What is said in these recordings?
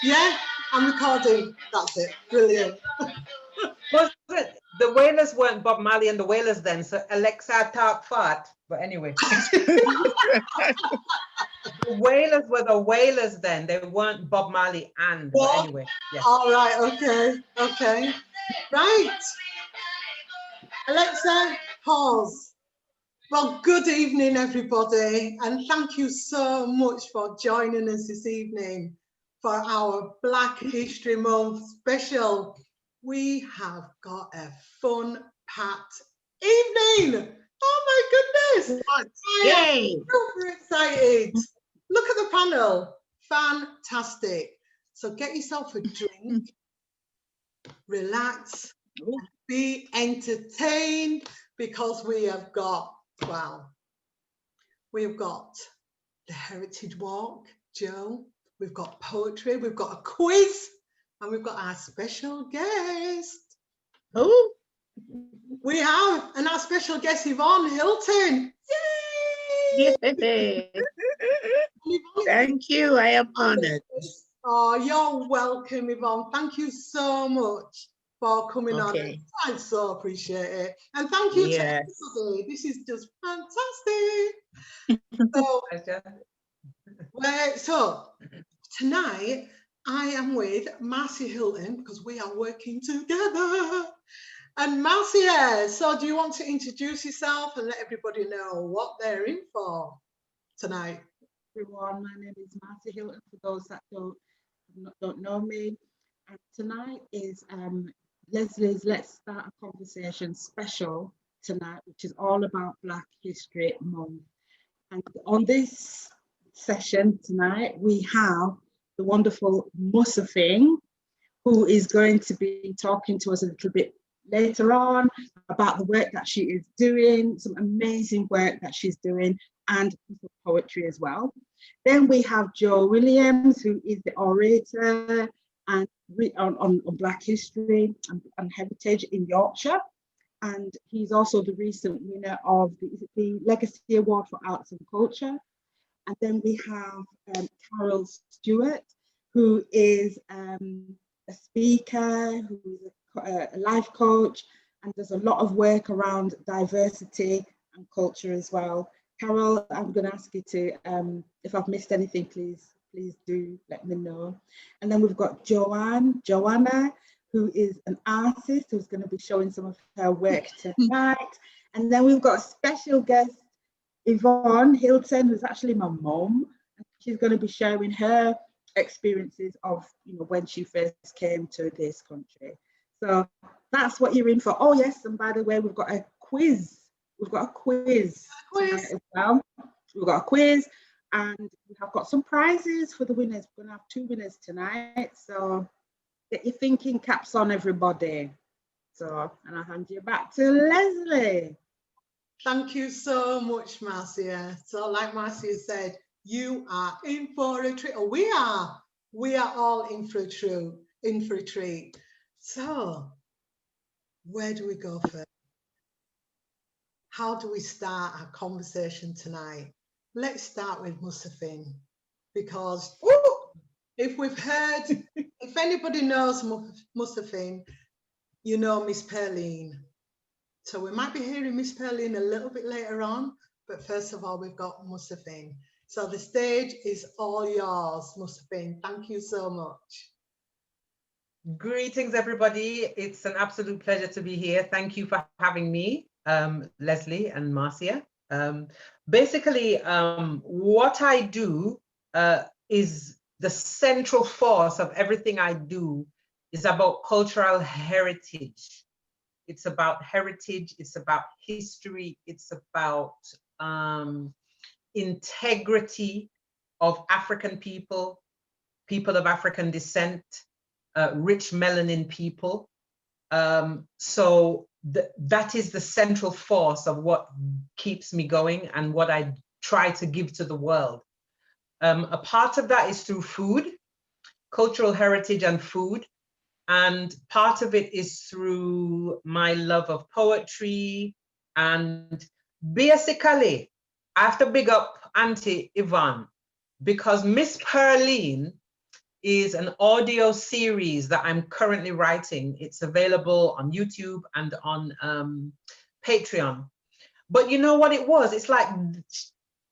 Yeah, I'm recording. That's it. Brilliant. Was it? The Wailers weren't Bob Marley and the Wailers then, so Alexa talk fart. But anyway. The Wailers were the Wailers then. They weren't Bob Marley and, but anyway. Yeah. All right, okay, okay. Right. Alexa, pause. Well, good evening, everybody, and thank you so much for joining us this evening for our Black History Month special. We have got a fun-packed evening. Oh my goodness! Yay! I'm super excited. Look at the panel. Fantastic. So get yourself a drink, relax, be entertained, because we have got, well, we've got the Heritage Walk, Joe, we've got poetry, we've got a quiz, and we've got our special guest. Who? We have, and our special guest, Yvonne Hylton. Yay! Yay! Thank you, I am honored. Oh, you're welcome, Yvonne. Thank you so much for coming on. I so appreciate it. And thank you to everybody. This is just fantastic. So tonight I am with Marcia Hylton because we are working together. And Marcia, so do you want to introduce yourself and let everybody know what they're in for tonight? Everyone, my name is Marcia Hylton, for those that don't know me. And tonight is Leslie's Let's Start a Conversation special tonight, which is all about Black History Month. And on this session tonight, we have the wonderful Musafing, who is going to be talking to us a little bit later on about the work that she is doing, some amazing work that she's doing, and poetry as well. Then we have Joe Williams, who is the orator and on Black history and heritage in Yorkshire. And he's also the recent winner of the Legacy Award for Arts and Culture. And then we have Carol Stewart, who is a speaker, who is a life coach, and does a lot of work around diversity and culture as well. Carol, I'm going to ask you to, if I've missed anything, please do let me know. And then we've got Joanna, who is an artist who's going to be showing some of her work tonight. And then we've got a special guest, Yvonne Hylton, who's actually my mom. She's going to be sharing her experiences of, when she first came to this country. So that's what you're in for. Oh yes, and by the way, we've got a quiz. We've got a quiz tonight as well. We've got a quiz, and we have got some prizes for the winners. We're going to have 2 winners tonight. So get your thinking caps on, everybody. So, and I'll hand you back to Lesleye. Thank you so much, Marcia. So like Marcia said, you are in for a treat. We are all in for a treat. So where do we go first? How do we start our conversation tonight? Let's start with Musafing, because if anybody knows Musafing, you know Miss Perline. So we might be hearing Miss Perline a little bit later on, but first of all, we've got Musafing. So the stage is all yours, Musafing. Thank you so much. Greetings, everybody. It's an absolute pleasure to be here. Thank you for having me, Lesleye and Marcia. Basically, what I do is the central force of everything I do is about cultural heritage. It's about heritage, it's about history, it's about integrity of African people, people of African descent, rich melanin people. So that is the central force of what keeps me going and what I try to give to the world. A part of that is through food, cultural heritage and food. And part of it is through my love of poetry. And basically, I have to big up Auntie Yvonne, because Miss Perline is an audio series that I'm currently writing. It's available on YouTube and on Patreon. But you know what it was? It's like,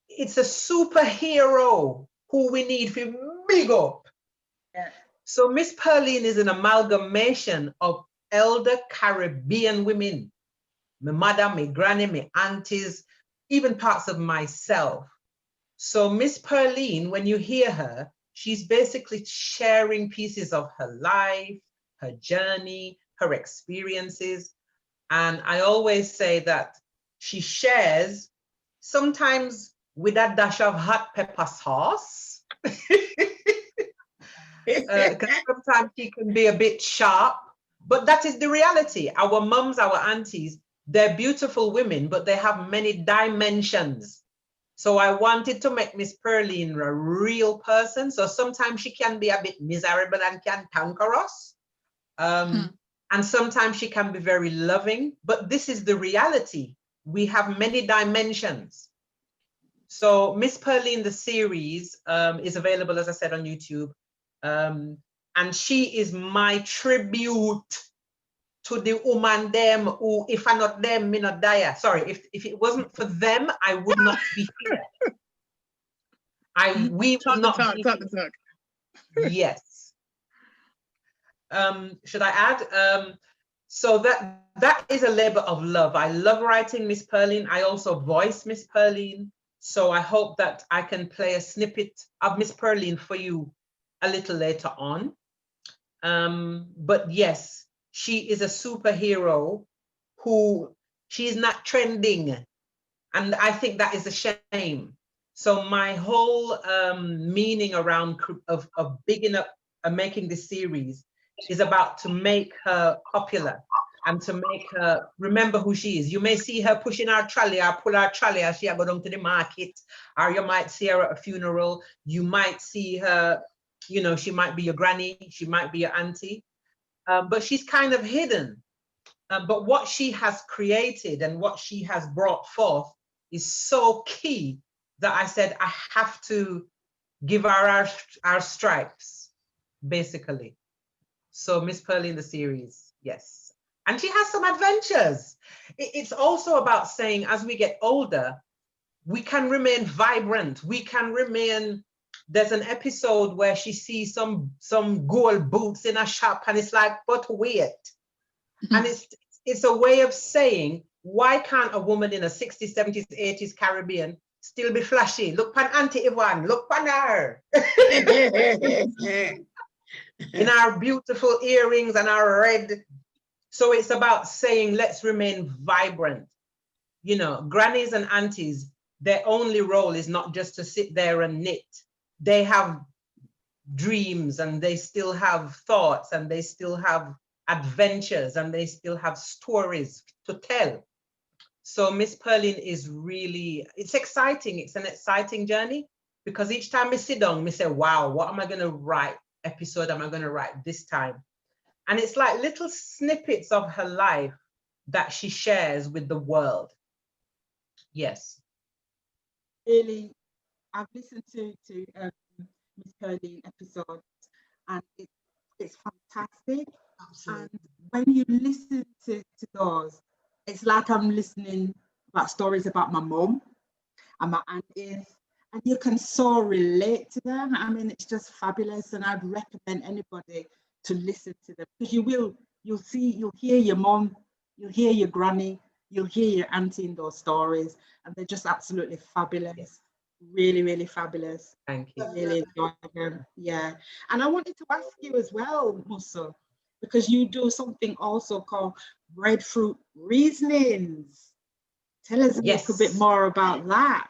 it's a superhero who we need to big up. Yeah. So Miss Pearline is an amalgamation of elder Caribbean women. My mother, my granny, my aunties, even parts of myself. So Miss Pearline, when you hear her, she's basically sharing pieces of her life, her journey, her experiences. And I always say that she shares sometimes with a dash of hot pepper sauce. Because sometimes she can be a bit sharp, but that is the reality. Our mums, our aunties, they're beautiful women, but they have many dimensions. So I wanted to make Miss Pearline a real person. So sometimes she can be a bit miserable and can conquer us. And sometimes she can be very loving, but this is the reality. We have many dimensions. So Miss Pearline, the series is available, as I said, on YouTube. And she is my tribute to the woman them who, if I not them, me not die. Sorry, if it wasn't for them, I would not be here. We would not be here. Yes. Should I add? So that is a labor of love. I love writing Miss Pearline. I also voice Miss Pearline. So I hope that I can play a snippet of Miss Pearline for you a little later on. But yes, she is a superhero who, she's not trending. And I think that is a shame. So my whole meaning around of bigging up and making this series is about to make her popular and to make her remember who she is. You may see her pushing her trolley or pull her trolley as she go down to the market, or you might see her at a funeral. You might see her, you know, she might be your granny, she might be your auntie, but she's kind of hidden. But what she has created and what she has brought forth is so key that I said, I have to give her our stripes, basically. So Miss Pearline, the series, yes. And she has some adventures. It's also about saying, as we get older, we can remain vibrant. We can remain, there's an episode where she sees some gold boots in a shop and it's like, but wait. And it's a way of saying, why can't a woman in a 60s, 70s, 80s Caribbean still be flashy? Look pan Auntie Yvonne, look pan her. In our beautiful earrings and our red. So it's about saying, let's remain vibrant. You know, grannies and aunties, their only role is not just to sit there and knit. They have dreams and they still have thoughts and they still have adventures and they still have stories to tell. So Miss Pearline is really, it's exciting. It's an exciting journey because each time I sit down, I say, wow, what am I going to write? Episode am I going to write this time? And it's like little snippets of her life that she shares with the world. Yes. Really, I've listened to Miss Pearline episodes and it's fantastic. Absolutely. And when you listen to those, it's like I'm listening about stories about my mum and my aunties, and you can so relate to them. I mean, it's just fabulous, and I'd recommend anybody to listen to them because you'll hear your mum, you'll hear your granny, you'll hear your auntie in those stories, and they're just absolutely fabulous. Yes. Really, really fabulous. Thank you. Really enjoyed them. Yeah. And I wanted to ask you as well, Musa, because you do something also called breadfruit reasonings. Tell us a little bit more about that.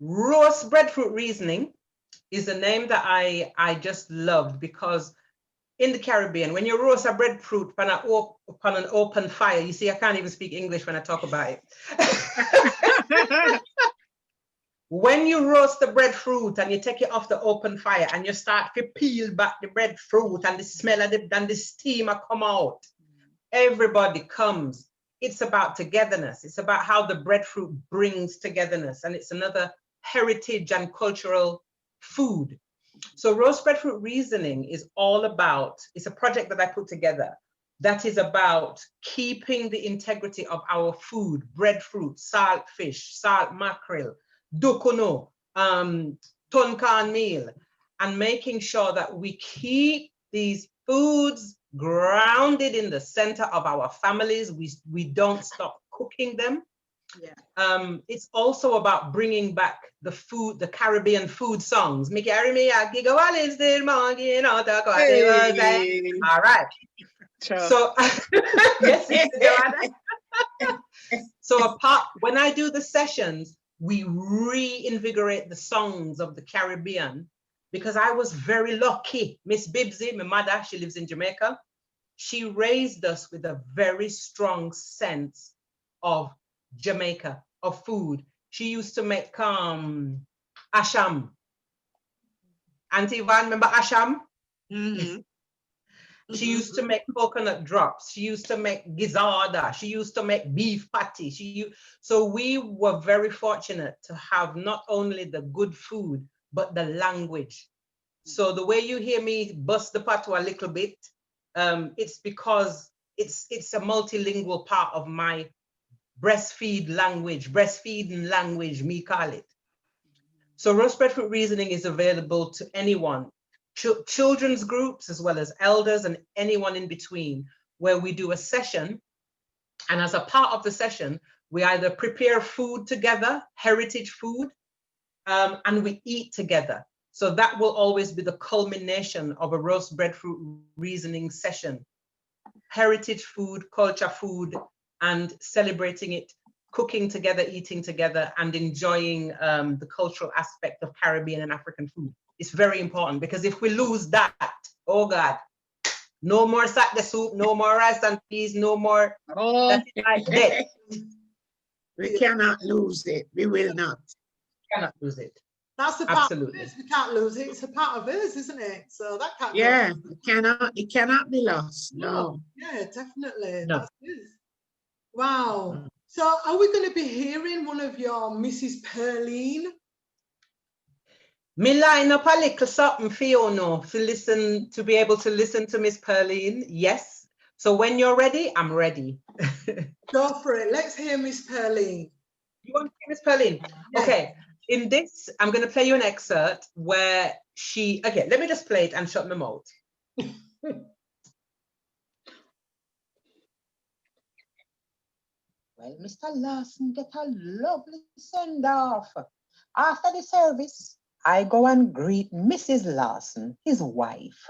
Roast breadfruit reasoning is a name that I just loved because in the Caribbean, when you roast a breadfruit upon an open fire, you see, I can't even speak English when I talk about it. When you roast the breadfruit and you take it off the open fire and you start to peel back the breadfruit and the smell of it and the steam come out, everybody comes. It's about togetherness. It's about how the breadfruit brings togetherness. And it's another heritage and cultural food. So roast breadfruit reasoning is all about, it's a project that I put together that is about keeping the integrity of our food, breadfruit, salt fish, salt mackerel, dukono, tonkan meal, and making sure that we keep these foods grounded in the center of our families. We don't stop cooking them. Yeah. It's also about bringing back the food, the Caribbean food songs. Mickey, I remember, all right. So, yes, Sister Joanna. So when I do the sessions, we reinvigorate the songs of the Caribbean, because I was very lucky. Miss Bibsy, my mother, she lives in Jamaica. She raised us with a very strong sense of Jamaica, of food. She used to make asham. Auntie Yvonne, remember asham? Mm-hmm. She used to make coconut drops. She used to make gizzarda. She used to make beef patty. So we were very fortunate to have not only the good food, but the language. So the way you hear me bust the patois a little bit, it's because it's a multilingual part of my breastfeeding language, me call it. So roast breadfruit reasoning is available to anyone, children's groups, as well as elders and anyone in between, where we do a session. And as a part of the session, we either prepare food together, heritage food, and we eat together. So that will always be the culmination of a roast breadfruit reasoning session. Heritage food, culture food, and celebrating it, cooking together, eating together, and enjoying the cultural aspect of Caribbean and African food. It's very important, because if we lose that, oh God, no more satay soup, no more rice and peas, no more. Oh, That is like death. we cannot lose it. We will not. Cannot lose it. That's the part Absolutely. of us. We can't lose it. It's a part of us, isn't it? So that can't Yeah, go. it cannot be lost. No. Yeah, definitely. No. That's it. Wow. So are we going to be hearing one of your Mrs. Perline? Me line up a little something for you now, to be able to listen to Miss Perline. Yes. So when you're ready, I'm ready. Go for it. Let's hear Miss Perline. You want to hear Miss Perline? Yeah. Okay. In this, I'm going to play you an excerpt where okay, let me just play it and shut my mouth. Well, Mr. Lawson get a lovely send-off. After the service, I go and greet Mrs. Lawson, his wife.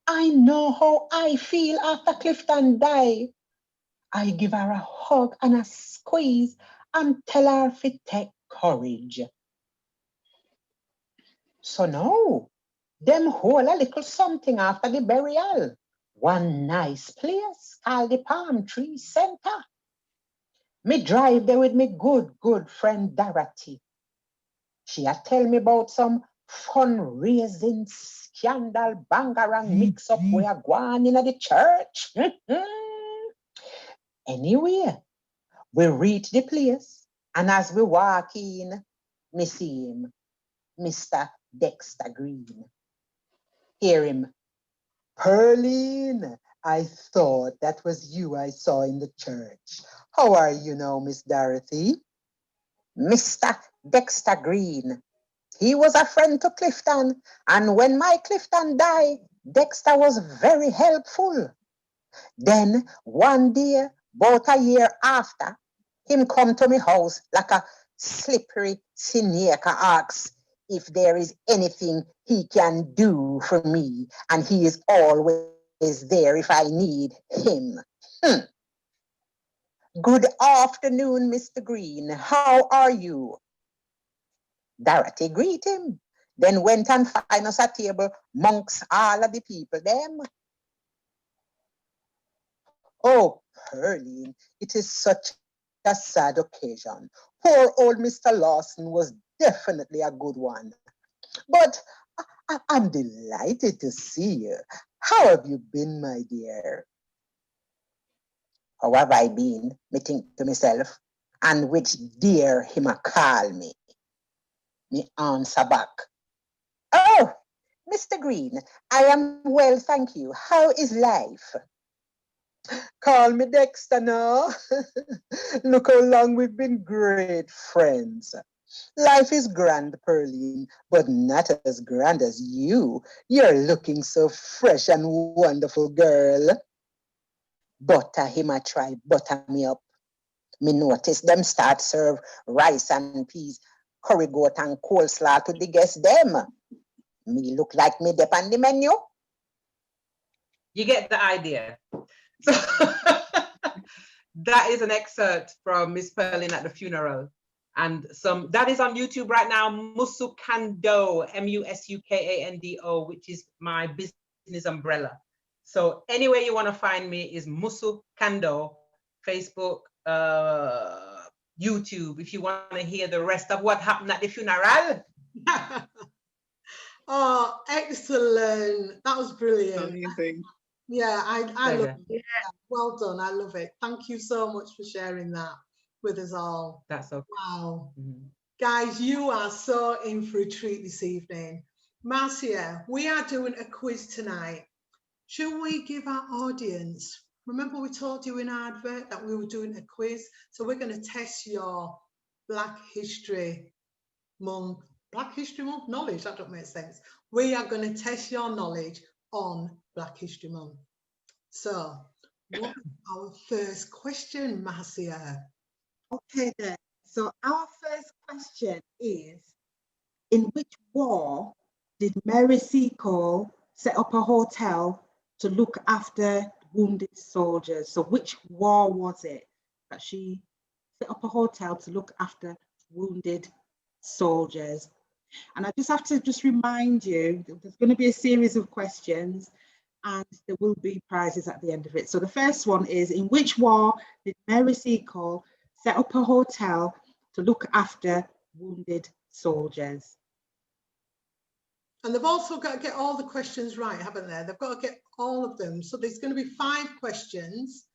I know how I feel after Clifton died. I give her a hug and a squeeze and tell her to take courage. So now, them hold a little something after the burial. One nice place called the Palm Tree Center. Me drive there with me good friend Dorothy. She a tell me about some fundraising scandal bangarang mix up we are going in at the church. Anyway, we reach the place, and as we walk in, me see him, Mr. Dexter Green. Hear him, Perline, I thought that was you I saw in the church. How are you now, Miss Dorothy? Mr. Dexter Green. He was a friend to Clifton, and when my Clifton died, Dexter was very helpful. Then one day, about a year after, him come to me house like a slippery snake and asks if there is anything he can do for me, and he is always there if I need him. Good afternoon, Mr. Green. How are you? Dorothy greet him, then went and find us a table amongst all of the people them. Oh, Perline, it is such a sad occasion. Poor old Mr. Lawson was definitely a good one. But I'm delighted to see you. How have you been, my dear? How have I been? Me think to myself, and which dear him a call me. Me answer back. Oh, Mr. Green, I am well, thank you. How is life? Call me Dexter now. Look how long we've been great friends. Life is grand, Pearline, but not as grand as you. You're looking so fresh and wonderful, girl. Butter him a try, butter me up. Me notice them start serve rice and peas, curry goat and coleslaw to the guests them. Me look like me dip on the menu. You get the idea. So that is an excerpt from Miss Pearline at the funeral. And that is on YouTube right now, Musukando, Musukando, which is my business umbrella. So anywhere you want to find me is Musukando, Facebook, YouTube, if you want to hear the rest of what happened at the funeral. Oh, excellent. That was brilliant. Amazing. Yeah, I love it. Yeah. Well done. I love it. Thank you so much for sharing that with us all. That's okay. Wow. Guys, you are so in for a treat this evening. Marcia, we are doing a quiz tonight. Should we give our audience, remember we told you in our advert that we were doing a quiz? So we're going to test your Black History Month knowledge. That don't make sense. We are going to test your knowledge on Black History Month. So what's our first question, Marcia? Okay then. So our first question is, in which war did Mary Seacole set up a hotel to look after wounded soldiers? So which war was it that she set up a hotel to look after wounded soldiers? And I just have to remind you, there's going to be a series of questions and there will be prizes at the end of it. So the first one is, in which war did Mary Seacole set up a hotel to look after wounded soldiers? And they've also got to get all the questions right, haven't they? They've got to get all of them. So there's going to be 5 questions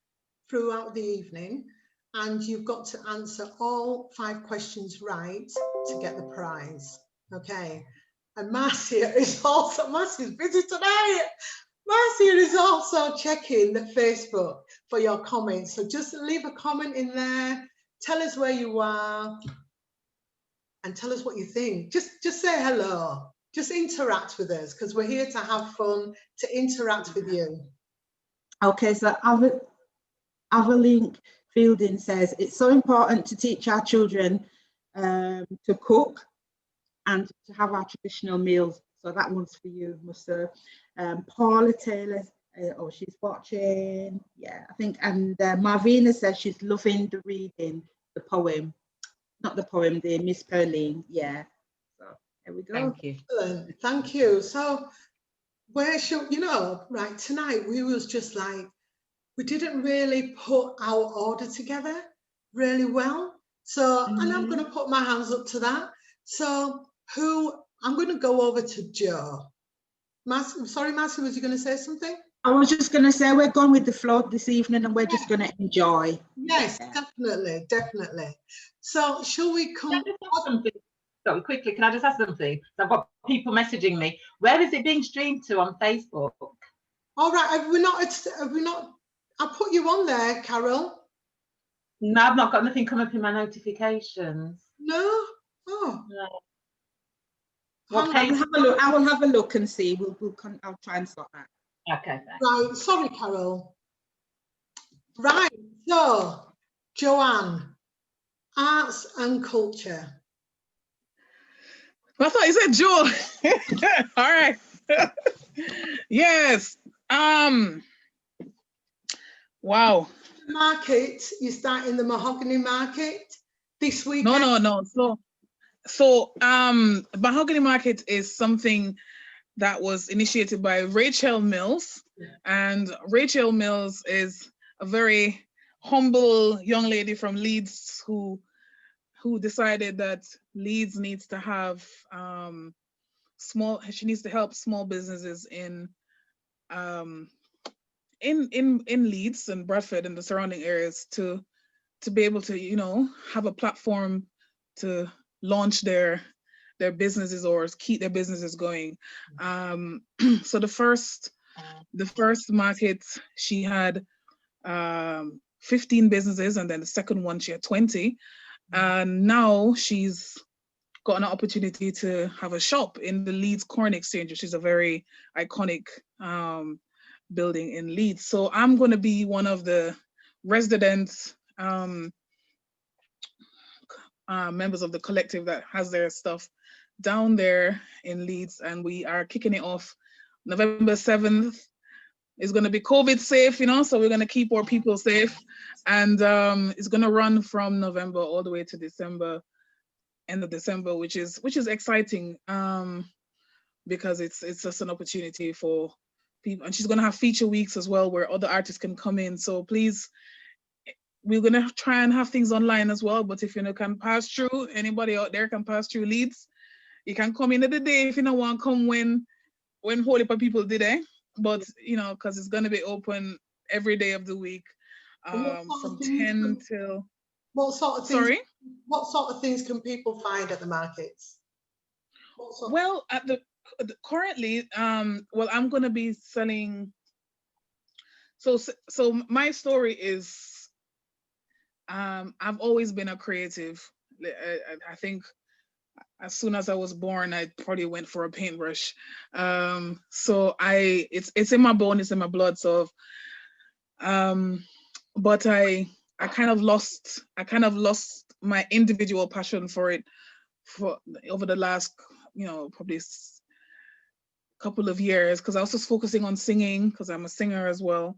throughout the evening, and you've got to answer all 5 questions right to get the prize. Okay. And Marcia is also, Marcia's busy tonight. Marcia is also checking the Facebook for your comments. So just leave a comment in there. Tell us where you are and tell us what you think. Just say hello. Just interact with us, because we're here to have fun, to interact with you. Okay, so Avalink Fielding says, it's so important to teach our children to cook and to have our traditional meals. So that one's for you, Musa. Paula Taylor, oh, she's watching. Yeah, I think. And Marvina says she's loving the reading, the poem. Not the poem, the Miss Pearline. Yeah. So there we go. Thank you. Excellent. Thank you. So where should, right, tonight we was just like, we didn't really put our order together really well. So, and I'm going to put my hands up to that. So I'm going to go over to Joe. Sorry, Marcia, was you going to say something? I was just going to say, we're going with the flow this evening and we're just going to enjoy. Yes, definitely, definitely. So shall we come? Sorry, quickly, can I just ask something? I've got people messaging me. Where is it being streamed to on Facebook? All right, have we not, I'll put you on there, Carol. No, I've not got nothing come up in my notifications. No? Oh. No. I will have a look and see. I'll try and sort that. Okay. Right, sorry, Carol. Right, so, Joanne, arts and culture. I thought you said Jewel. All right. Yes. Wow. Market, you start in the mahogany market this week. No. So mahogany market is something that was initiated by Rachel Mills, and Rachel Mills is a very humble young lady from Leeds who decided that Leeds needs to have she needs to help small businesses in Leeds and Bradford and the surrounding areas to be able to have a platform to launch their their businesses or keep their businesses going. So the first market, she had 15 businesses, and then the second one she had 20. And now she's got an opportunity to have a shop in the Leeds Corn Exchange, which is a very iconic building in Leeds. So I'm going to be one of the resident members of the collective that has their stuff down there in Leeds, and we are kicking it off November 7th. It's going to be COVID safe, you know, so we're going to keep our people safe, and it's going to run from November all the way to December, end of December, which is exciting, because it's just an opportunity for people, and she's going to have feature weeks as well where other artists can come in. So please, we're going to try and have things online as well, but if you can pass through, anybody out there can pass through Leeds, you can come in at the day if you don't want to come when whole heap of people did it, but because it's going to be open every day of the week, from 10 till. What sort of things? Sorry? What sort of things can people find at the markets? Well, at the currently, well, I'm going to be selling. So my story is, I've always been a creative. I think as soon as I was born, I probably went for a paintbrush. So it's in my bone, it's in my blood. So, but I kind of lost my individual passion for it for over the last, probably couple of years, because I was just focusing on singing, because I'm a singer as well.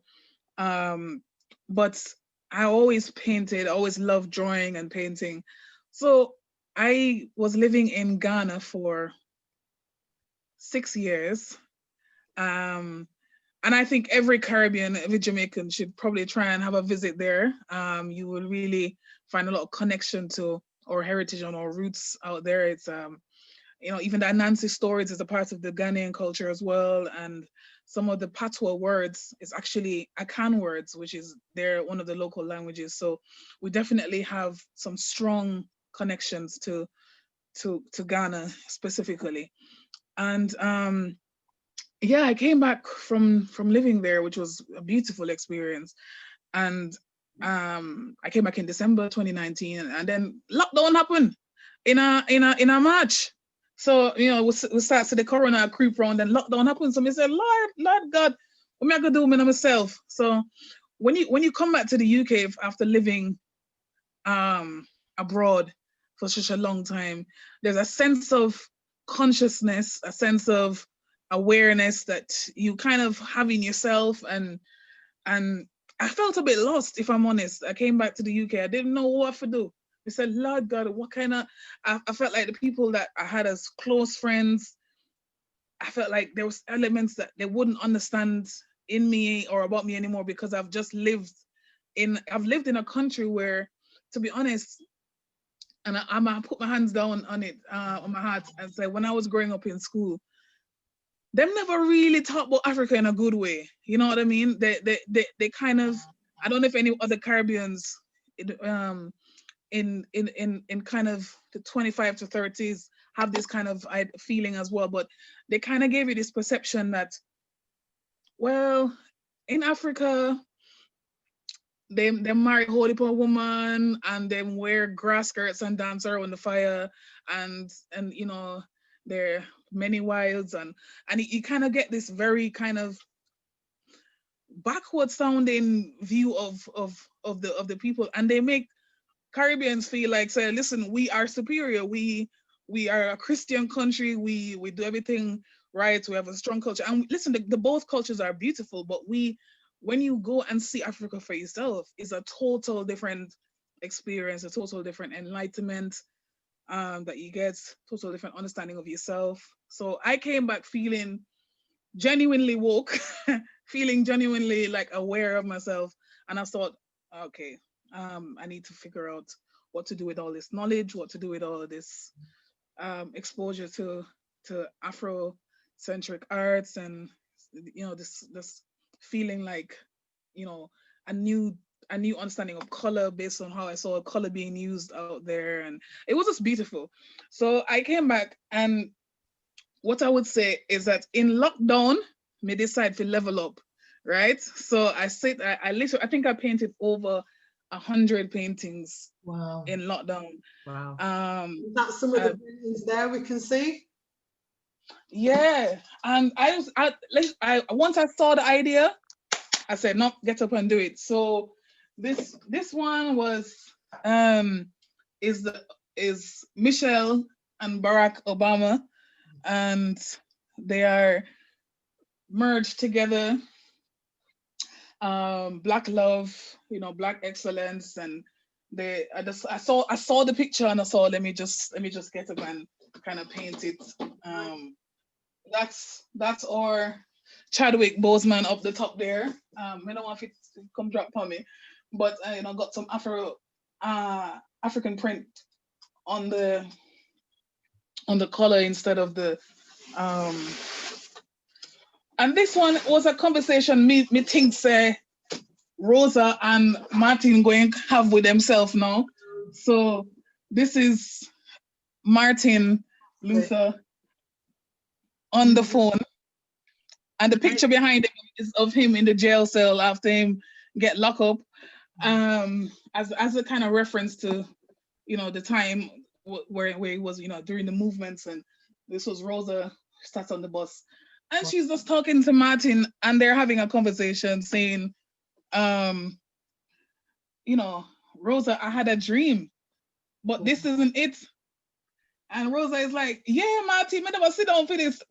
But I always painted, I always loved drawing and painting. So I was living in Ghana for 6 years. And I think every Caribbean, every Jamaican should probably try and have a visit there. You will really find a lot of connection to our heritage and our roots out there. It's, even the Anansi stories is a part of the Ghanaian culture as well. And some of the patois words is actually Akan words, which is one of the local languages. So we definitely have some strong connections to Ghana specifically. And yeah, I came back from living there, which was a beautiful experience. And I came back in December 2019, and then lockdown happened in a March. So, we start to the corona creep round, and lockdown happened. So I said, Lord God, what am I gonna do with myself? So when you come back to the UK after living abroad for such a long time, there's a sense of consciousness, a sense of awareness that you kind of have in yourself, and I felt a bit lost, if I'm honest. I came back to the UK, I didn't know what to do. I said, Lord God, what kind of, I felt like the people that I had as close friends, I felt like there was elements that they wouldn't understand in me or about me anymore, because I've lived in a country where, to be honest, and I'm gonna put my hands down on it, on my heart, and say, when I was growing up in school, them never really talk about Africa in a good way. You know what I mean? They kind of, I don't know if any other Caribbeans in kind of the 25 to 30s have this kind of feeling as well, but they kind of gave you this perception that, well, in Africa, they marry a whole heap of woman, and they wear grass skirts and dance around the fire, and they're many wives, and you kind of get this very kind of backward sounding view of the people, and they make Caribbeans feel like, say, listen, we are superior, we are a Christian country, we do everything right, we have a strong culture. And listen, the both cultures are beautiful, but when you go and see Africa for yourself, it's a total different experience, a total different enlightenment that you get, total different understanding of yourself. So I came back feeling genuinely woke, feeling genuinely like aware of myself. And I thought, okay, I need to figure out what to do with all this knowledge, what to do with all of this exposure to Afrocentric arts, and this feeling like, a new a new understanding of color based on how I saw color being used out there, and it was just beautiful. So I came back, and what I would say is that in lockdown, me decide to level up, right? So I literally, I think I painted over 100 paintings Wow. in lockdown. Wow. That's some of the paintings there we can see. Yeah, and once I saw the idea, I said, no, get up and do it. So this one was is Michelle and Barack Obama, and they are merged together. Black love, Black excellence, and I saw the picture and I saw let me just get up and kind of paint it. That's our Chadwick Boseman up the top there. I don't want it to come drop on me, but got some African print on the collar instead of the and this one was a conversation me think say Rosa and Martin going to have with themselves now. So this is Martin Luther on the phone, and the picture behind him is of him in the jail cell after him get locked up, as a kind of reference to the time where he was during the movements. And this was Rosa sat on the bus, and she's just talking to Martin, and they're having a conversation saying, Rosa, I had a dream, but this isn't it. And Rosa is like, yeah, Martin, I never sit down for this.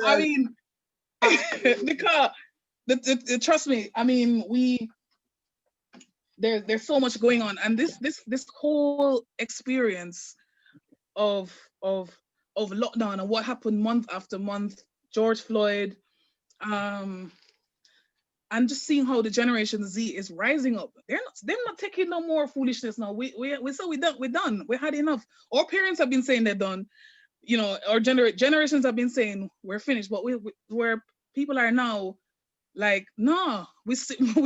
I mean, because trust me, I mean, there's so much going on, and this whole experience of lockdown and what happened month after month, George Floyd, and just seeing how the Generation Z is rising up. They're not taking no more foolishness now. We say we're done. We had enough. Our parents have been saying they're done. Our generations have been saying we're finished. But where people are now, like, no, we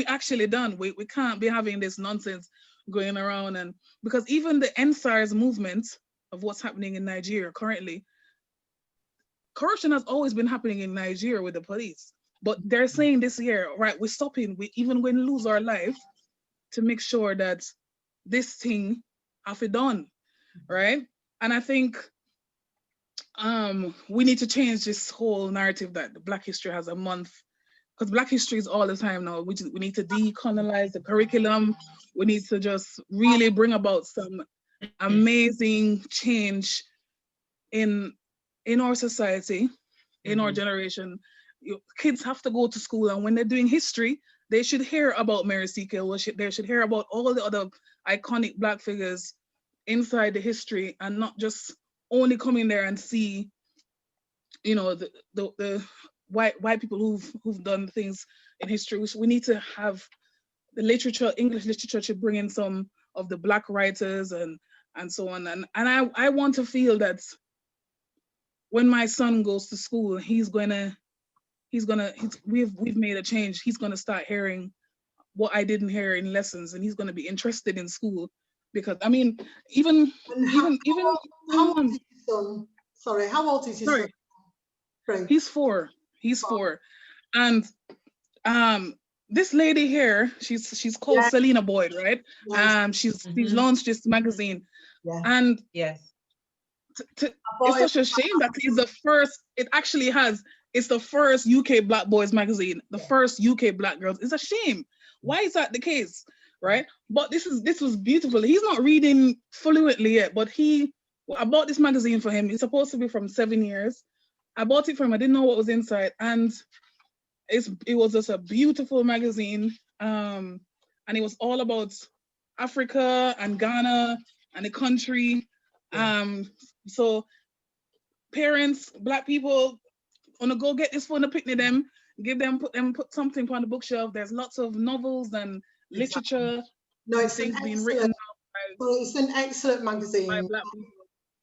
actually done. We can't be having this nonsense going around. And because even the NSARS movement of what's happening in Nigeria currently, corruption has always been happening in Nigeria with the police. But they're saying this year, right, we're stopping, we even going to lose our life to make sure that this thing have it done, right? And I think we need to change this whole narrative that Black history has a month, because Black history is all the time now. We need to decolonize the curriculum. We need to just really bring about some amazing change in our society, in our generation. Kids have to go to school, and when they're doing history, they should hear about Mary Seacole. They should hear about all the other iconic Black figures inside the history, and not just only come in there and see, the white people who've done things in history. We need to have the literature, English literature, to bring in some of the Black writers and so on. And I want to feel that when my son goes to school, we've made a change. He's gonna start hearing what I didn't hear in lessons, and he's gonna be interested in school. Because I mean, how old is his son? Sorry, how old is his son? Right. He's 4. He's 4. And this lady here, she's called Selena Boyd, right? Yes. She's launched this magazine. Yeah. And yes. It's such a shame that it's the first UK Black boys magazine, the first UK Black girls. It's a shame. Why is that the case, right? But this was beautiful. He's not reading fluently yet, but I bought this magazine for him. It's supposed to be from 7 years. I bought it for him. I didn't know what was inside, and it was just a beautiful magazine. And it was all about Africa and Ghana and the country. So parents, Black people, wanna go get this for the picnic them, put something on the bookshelf. There's lots of novels and literature. No, it's being written. Well, it's an excellent magazine. By Black people.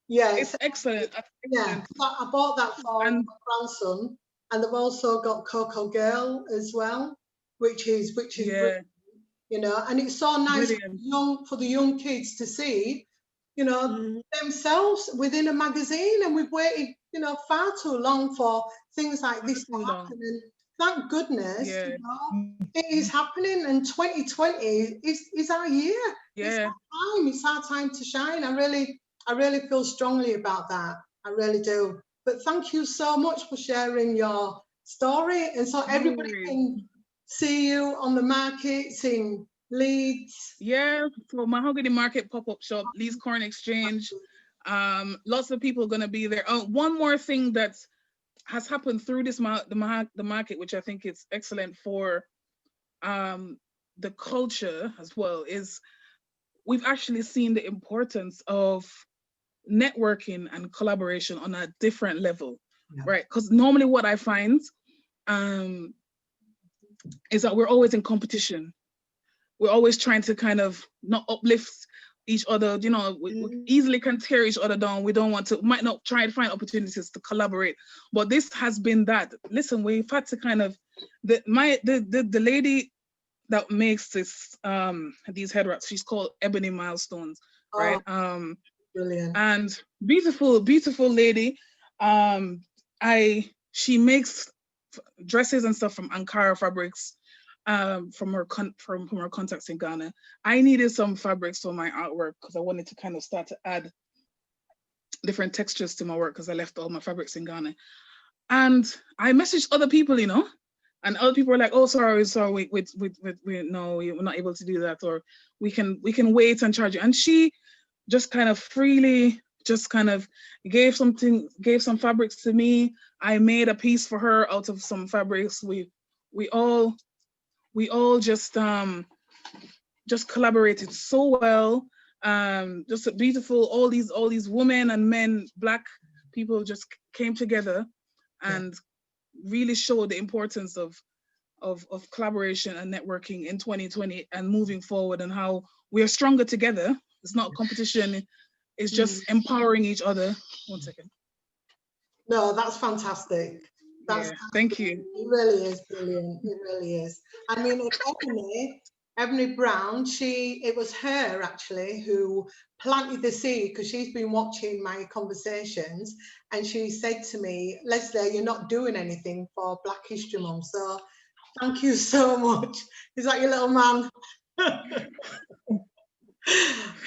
Yeah, it's excellent. Yeah, I bought that for my grandson, and they've also got Coco Girl as well, which is Yeah. brilliant, you know, and it's so nice Brilliant. for the young kids to see, you know, themselves within a magazine, and we've waited, you know, far too long for things like this to happen. And thank goodness, Yeah. you know, it is happening, and 2020 is our year. Yeah. It's our time to shine. I really feel strongly about that. I really do. But thank you so much for sharing your story, and so everybody can see you on the markets in Leeds. Yeah, so Mahogany Market pop-up shop, Leeds Corn Exchange. Lots of people are going to be there. One more thing that has happened through this the market, which I think is excellent for the culture as well, is we've actually seen the importance of networking and collaboration on a different level, right? Because normally what I find is that we're always in competition. We're always trying to kind of not uplift each other, you know, we easily can tear each other down. We don't want to, might not try and find opportunities to collaborate. But this has been that. Listen, we've had to kind of, the lady that makes this these head wraps, she's called Ebony Milestones, right? Brilliant. And beautiful lady. She makes dresses and stuff from Ankara fabrics, from her contacts in Ghana. I needed some fabrics for my artwork because I wanted to kind of start to add different textures to my work because I left all my fabrics in Ghana. And I messaged other people, you know, and other people were like, "Oh, sorry, no, we're not able to do that, or we can wait and charge you." And she just kind of freely just kind of gave some fabrics to me. I made a piece for her out of some fabrics. We all just collaborated so well. Just beautiful. All these women and men, Black people, just came together and really showed the importance of collaboration and networking in 2020 and moving forward, and how we are stronger together. It's not competition. It's just empowering each other. One second. No, that's fantastic. Thank you. It really is brilliant. It really is. I mean, Ebony Brown, it was her actually who planted the seed, because she's been watching my conversations, and she said to me, "Lesleye, you're not doing anything for Black History Month, so thank you so much." Is that your little man?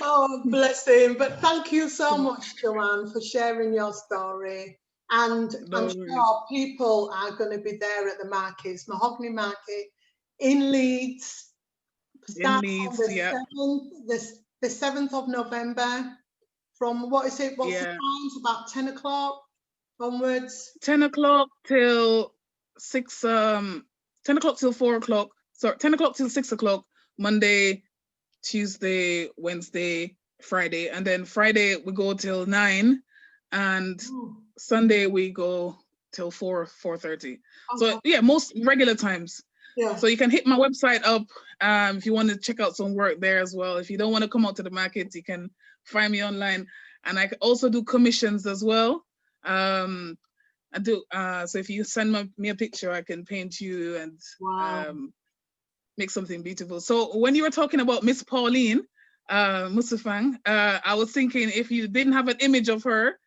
Oh, bless him. But thank you so much, Joanne, for sharing your story. And I'm sure people are going to be there at the markets, Mahogany Market in Leeds. Starts on the 7th of November. From what's the times? About 10 o'clock onwards. 10 o'clock till 6, 10 o'clock till 4 o'clock. Sorry, 10 o'clock till 6 o'clock, Monday, Tuesday, Wednesday, Friday. And then Friday we go till 9, and Sunday we go till 4:30. So yeah, most regular times. Yeah. So you can hit my website up if you want to check out some work there as well. If you don't want to come out to the market, you can find me online. And I also do commissions as well. I do. So if you send me a picture, I can paint you and make something beautiful. So when you were talking about Miss Pauline Musafang, I was thinking if you didn't have an image of her,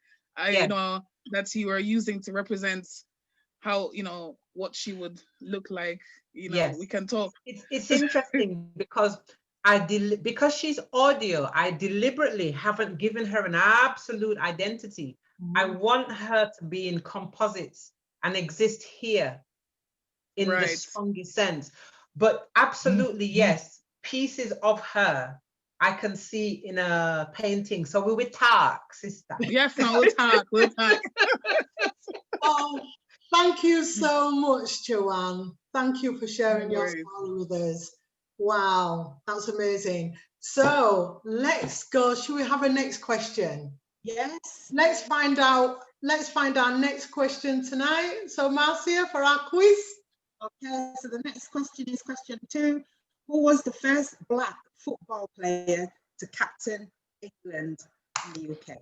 you know, that you are using to represent how, you know, what she would look like, you know, we can talk. It's interesting because because she's audio, I deliberately haven't given her an absolute identity. I want her to be in composites and exist here in the strongest sense. But absolutely, yes, pieces of her I can see in a painting. So we will talk, sister. Yes, no, we'll talk. Oh, thank you so much, Joanne. Thank you for sharing your story with us. Wow, that's amazing. So let's go. Should we have a next question? Yes. Let's find our next question tonight. So Marcia, for our quiz. Okay, so the next question is question 2. Who was the first Black football player to captain England in the UK?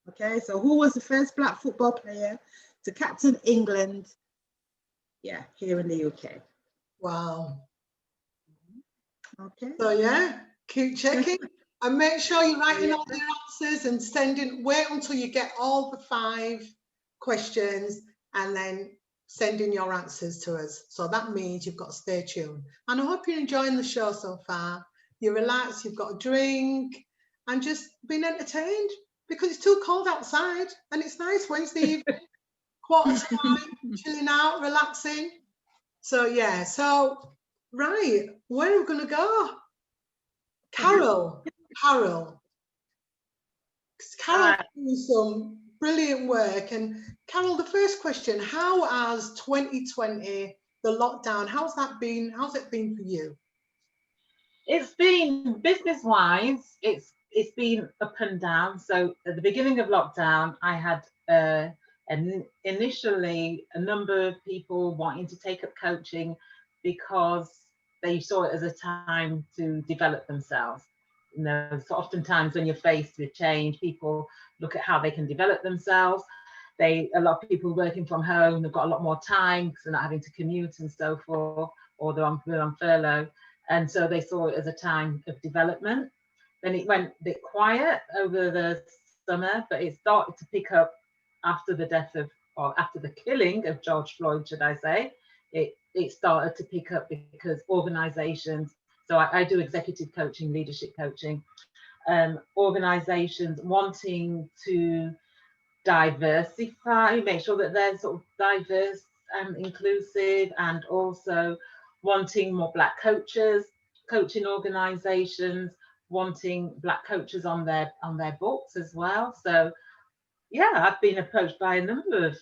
Okay, so who was the first Black football player to captain England, yeah, here in the UK. Wow. Okay. So yeah, keep checking and make sure you're writing all your answers and wait until you get all the 5 questions and then send in your answers to us. So that means you've got to stay tuned. And I hope you're enjoying the show so far. You're relaxed, you've got a drink and just been entertained because it's too cold outside and it's nice Wednesday evening, quarter time, chilling out, relaxing. So yeah, so right, where are we going to go? Carol doing some brilliant work. And Carol, the first question, how has 2020, the lockdown, how's it been for you? It's been business-wise, it's been up and down. So at the beginning of lockdown, I had initially a number of people wanting to take up coaching because they saw it as a time to develop themselves. You know, so oftentimes when you're faced with change, people look at how they can develop themselves. A lot of people working from home, they've got a lot more time because they're not having to commute and so forth, or they're on furlough. And so they saw it as a time of development. Then it went a bit quiet over the summer, but it started to pick up after the after the killing of George Floyd, should I say. It started to pick up because organizations, so I do executive coaching, leadership coaching, organizations wanting to diversify, make sure that they're sort of diverse and inclusive, and also wanting more Black coaches, coaching organizations, wanting Black coaches on their books as well. So yeah, I've been approached by a number of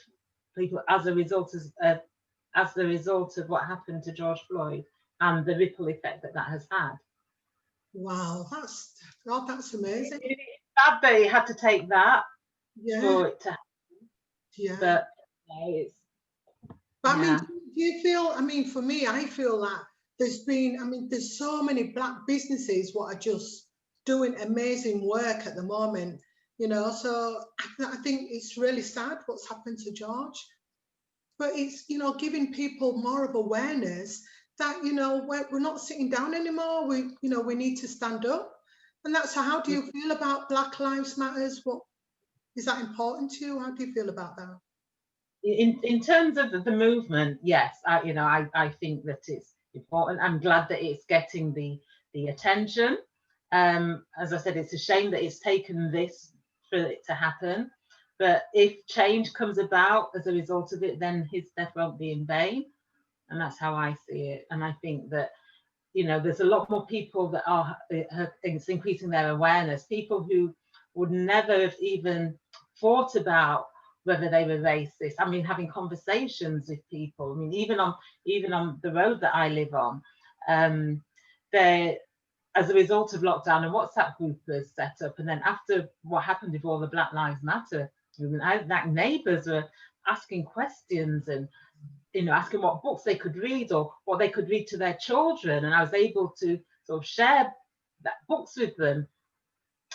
people as a result of what happened to George Floyd and the ripple effect that has had. Wow, that's amazing. It's sad that it had to take that for it to happen. Yeah. But I mean, do you feel, I mean, for me, I feel that there's so many Black businesses what are just doing amazing work at the moment, you know, so I think it's really sad what's happened to George, but it's, you know, giving people more of awareness that, you know, we're not sitting down anymore, we need to stand up. And that's how do you feel about Black Lives Matters? What is that important to you? How do you feel about that? In terms of the movement, yes, I think that it's important. I'm glad that it's getting the attention. As I said, it's a shame that it's taken this for it to happen. But if change comes about as a result of it, then his death won't be in vain. And that's how I see it. And I think that, you know, there's a lot more people that it's increasing their awareness. People who would never have even thought about whether they were racist. I mean, having conversations with people. I mean, even on the road that I live on, as a result of lockdown, a WhatsApp group was set up, and then after what happened with all the Black Lives Matter movement, like neighbours were asking questions and, you know, asking what books they could read or what they could read to their children, and I was able to sort of share books with them.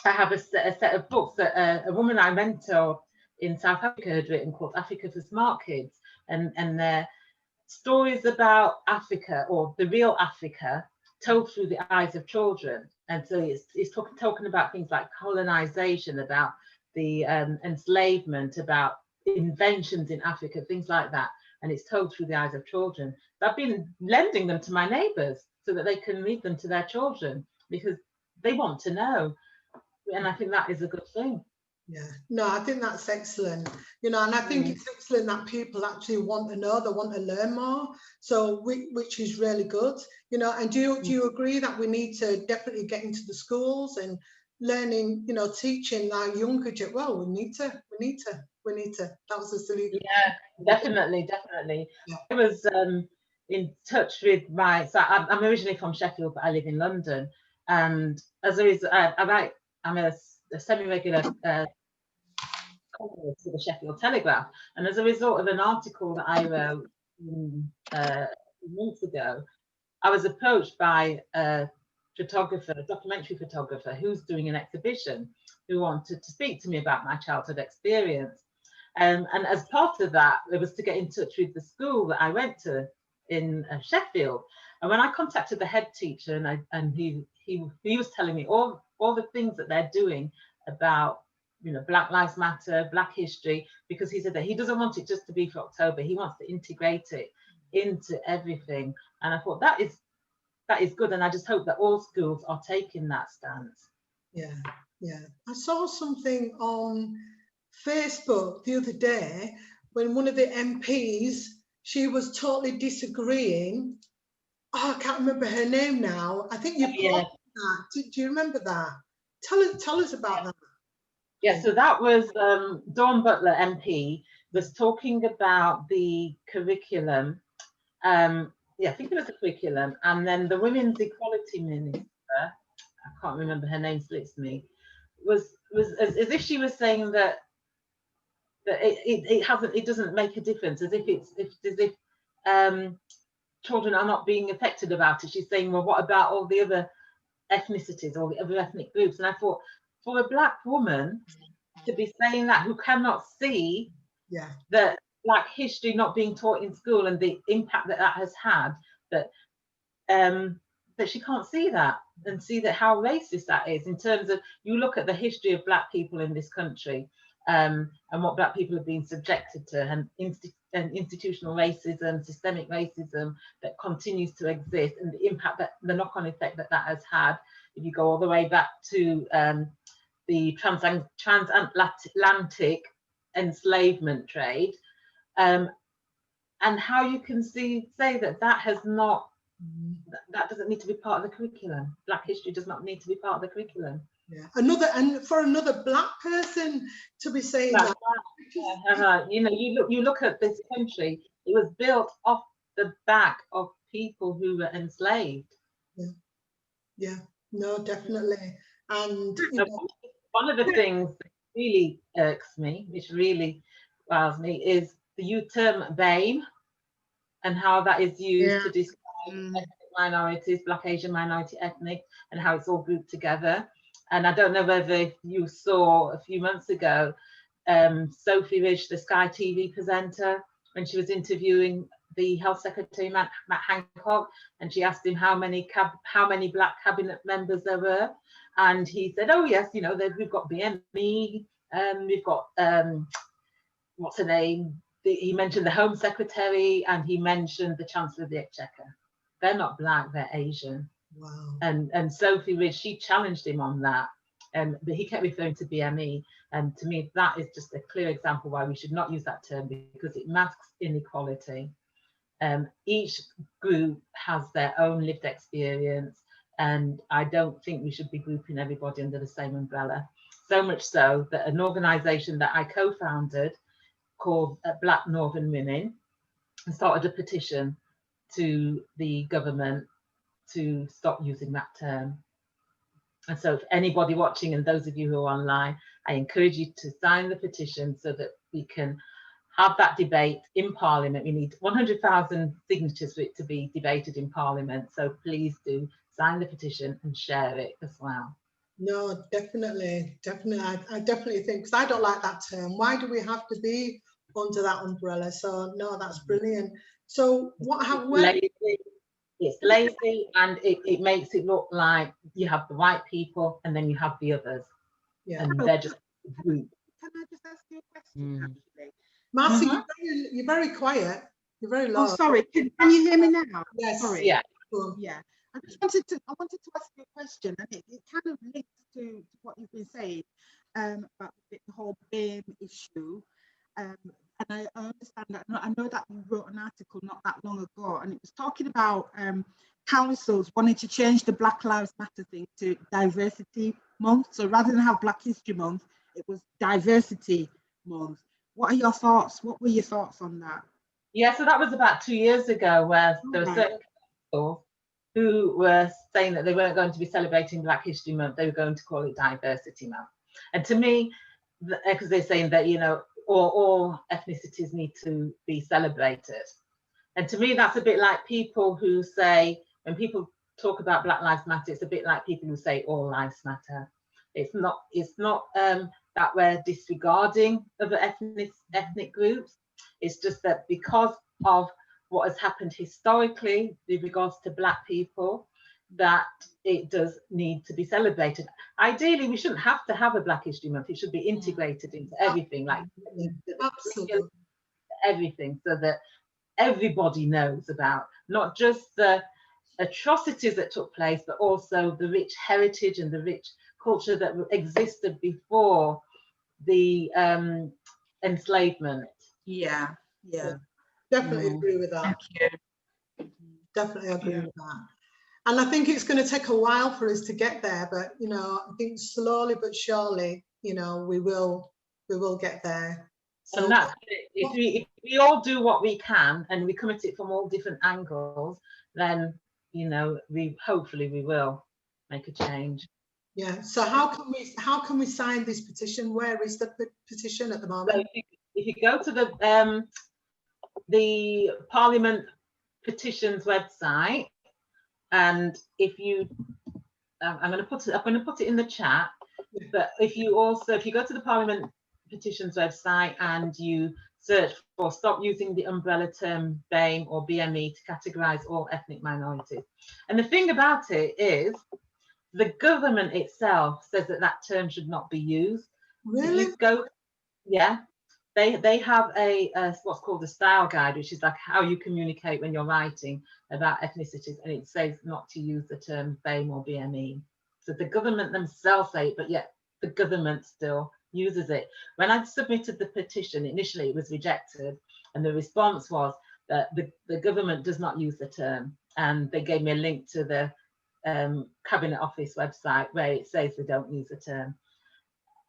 I have a set of books that a woman I mentor in South Africa had written called Africa for Smart Kids, and they're stories about Africa, or the real Africa, told through the eyes of children. And so it's talking about things like colonization, about the enslavement, about inventions in Africa, things like that. And it's told through the eyes of children. So I've been lending them to my neighbours so that they can read them to their children because they want to know. And I think that is a good thing. Yeah, no, I think that's excellent, you know, and I think it's excellent that people actually want to know, they want to learn more, so which is really good, you know. And do you agree that we need to definitely get into the schools and learning, you know, teaching our younger generation? Well, we need to. That was a silly. Yeah, definitely. Yeah. I was in touch with so I'm originally from Sheffield, but I live in London, and as a result, I'm a semi-regular columnist for the Sheffield Telegraph, and as a result of an article that I wrote months ago, I was approached by a documentary photographer who's doing an exhibition, who wanted to speak to me about my childhood experience. And as part of that, it was to get in touch with the school that I went to in Sheffield. And when I contacted the head teacher, and he was telling me all the things that they're doing about, you know, Black Lives Matter, Black history, because he said that he doesn't want it just to be for October. He wants to integrate it into everything. And I thought that is good. And I just hope that all schools are taking that stance. Yeah, yeah. I saw something on Facebook the other day when one of the MPs, she was totally disagreeing. Oh, I can't remember her name now. I think you posted that. Do you remember that? Tell us about that. Yeah, so that was Dawn Butler MP was talking about the curriculum. Yeah, I think it was the curriculum. And then the Women's Equality Minister, I can't remember her name, slips me, was as if she was saying that it doesn't make a difference, as if children are not being affected about it. She's saying, well, what about all the other ethnicities, all the other ethnic groups? And I thought, for a Black woman to be saying that, who cannot see that Black history not being taught in school and the impact that has had, that she can't see that and see that how racist that is, in terms of, you look at the history of Black people in this country, and what Black people have been subjected to, and institutional racism, systemic racism that continues to exist, and the impact, that the knock-on effect that has had. If you go all the way back to the transatlantic enslavement trade, and how you can say that has not, that doesn't need to be part of the curriculum. Black history does not need to be part of the curriculum. Yeah, and for another Black person to be saying that. You know, you look at this country, it was built off the back of people who were enslaved. Yeah, no, definitely. And you know, one of the things that really irks me, which really wows me, is the term BAME, and how that is used to describe ethnic minorities, Black, Asian, minority, ethnic, and how it's all grouped together. And I don't know whether you saw a few months ago, Sophie Ridge, the Sky TV presenter, when she was interviewing the Health Secretary, Matt Hancock, and she asked him how many Black cabinet members there were. And he said, oh yes, you know, we've got BME, we've got, what's her name? He mentioned the Home Secretary, and he mentioned the Chancellor of the Exchequer. They're not Black, they're Asian. wow. And Sophie Ridge, she challenged him on that, but he kept referring to BME. And to me, that is just a clear example why we should not use that term, because it masks inequality. Each group has their own lived experience, and I don't think we should be grouping everybody under the same umbrella. So much so that an organisation that I co-founded called Black Northern Women started a petition to the government to stop using that term. And so if anybody watching, and those of you who are online, I encourage you to sign the petition so that we can have that debate in Parliament. We need 100,000 signatures for it to be debated in Parliament. So please do sign the petition and share it as well. No, definitely. I definitely think, because I don't like that term. Why do we have to be under that umbrella? So no, that's brilliant. So it's lazy, and it makes it look like you have the white people and then you have the others. Yeah. And they're just a group. Can I just ask you a question, actually? Marcia, you're very quiet. You're very low. Oh, sorry. Can you hear me now? Yes. Sorry. Yeah. Yeah. I wanted to ask you a question, and it kind of links to what you've been saying about the whole BAME issue. And I understand that. I know that you wrote an article not that long ago, and it was talking about councils wanting to change the Black Lives Matter thing to Diversity Month. So rather than have Black History Month, it was Diversity Month. What are your thoughts? What were your thoughts on that? Yeah, so that was about 2 years ago, where there were certain councils who were saying that they weren't going to be celebrating Black History Month, they were going to call it Diversity Month. And to me, because they're saying that, you know, all ethnicities need to be celebrated. And to me, that's a bit like people who say, when people talk about Black Lives Matter, it's a bit like people who say all lives matter. It's not that we're disregarding other ethnic groups. It's just that because of what has happened historically with regards to Black people, that it does need to be celebrated. Ideally, we shouldn't have to have a Black History Month. It should be integrated into everything, like Absolutely. everything, so that everybody knows about not just the atrocities that took place, but also the rich heritage and the rich culture that existed before the enslavement. Yeah. Definitely agree with that. Thank you. Definitely agree with that. And I think it's going to take a while for us to get there, but you know, I think slowly but surely, you know, we will get there. So And that's it. If we all do what we can and we come at it from all different angles, then you know, hopefully we will make a change. yeah. So how can we sign this petition? Where is the petition at the moment? So if you go to the Parliament petitions website, and if you I'm going to put it in the chat, but if you go to the Parliament petitions website and you search for stop using the umbrella term BAME or BME to categorize all ethnic minorities. And the thing about it is the government itself says that term should not be used. Really? They have a what's called a style guide, which is like how you communicate when you're writing about ethnicities, and it says not to use the term BAME or BME. So the government themselves say it, but yet the government still uses it. When I submitted the petition, initially it was rejected, and the response was that the government does not use the term, and they gave me a link to the Cabinet Office website where it says they don't use the term.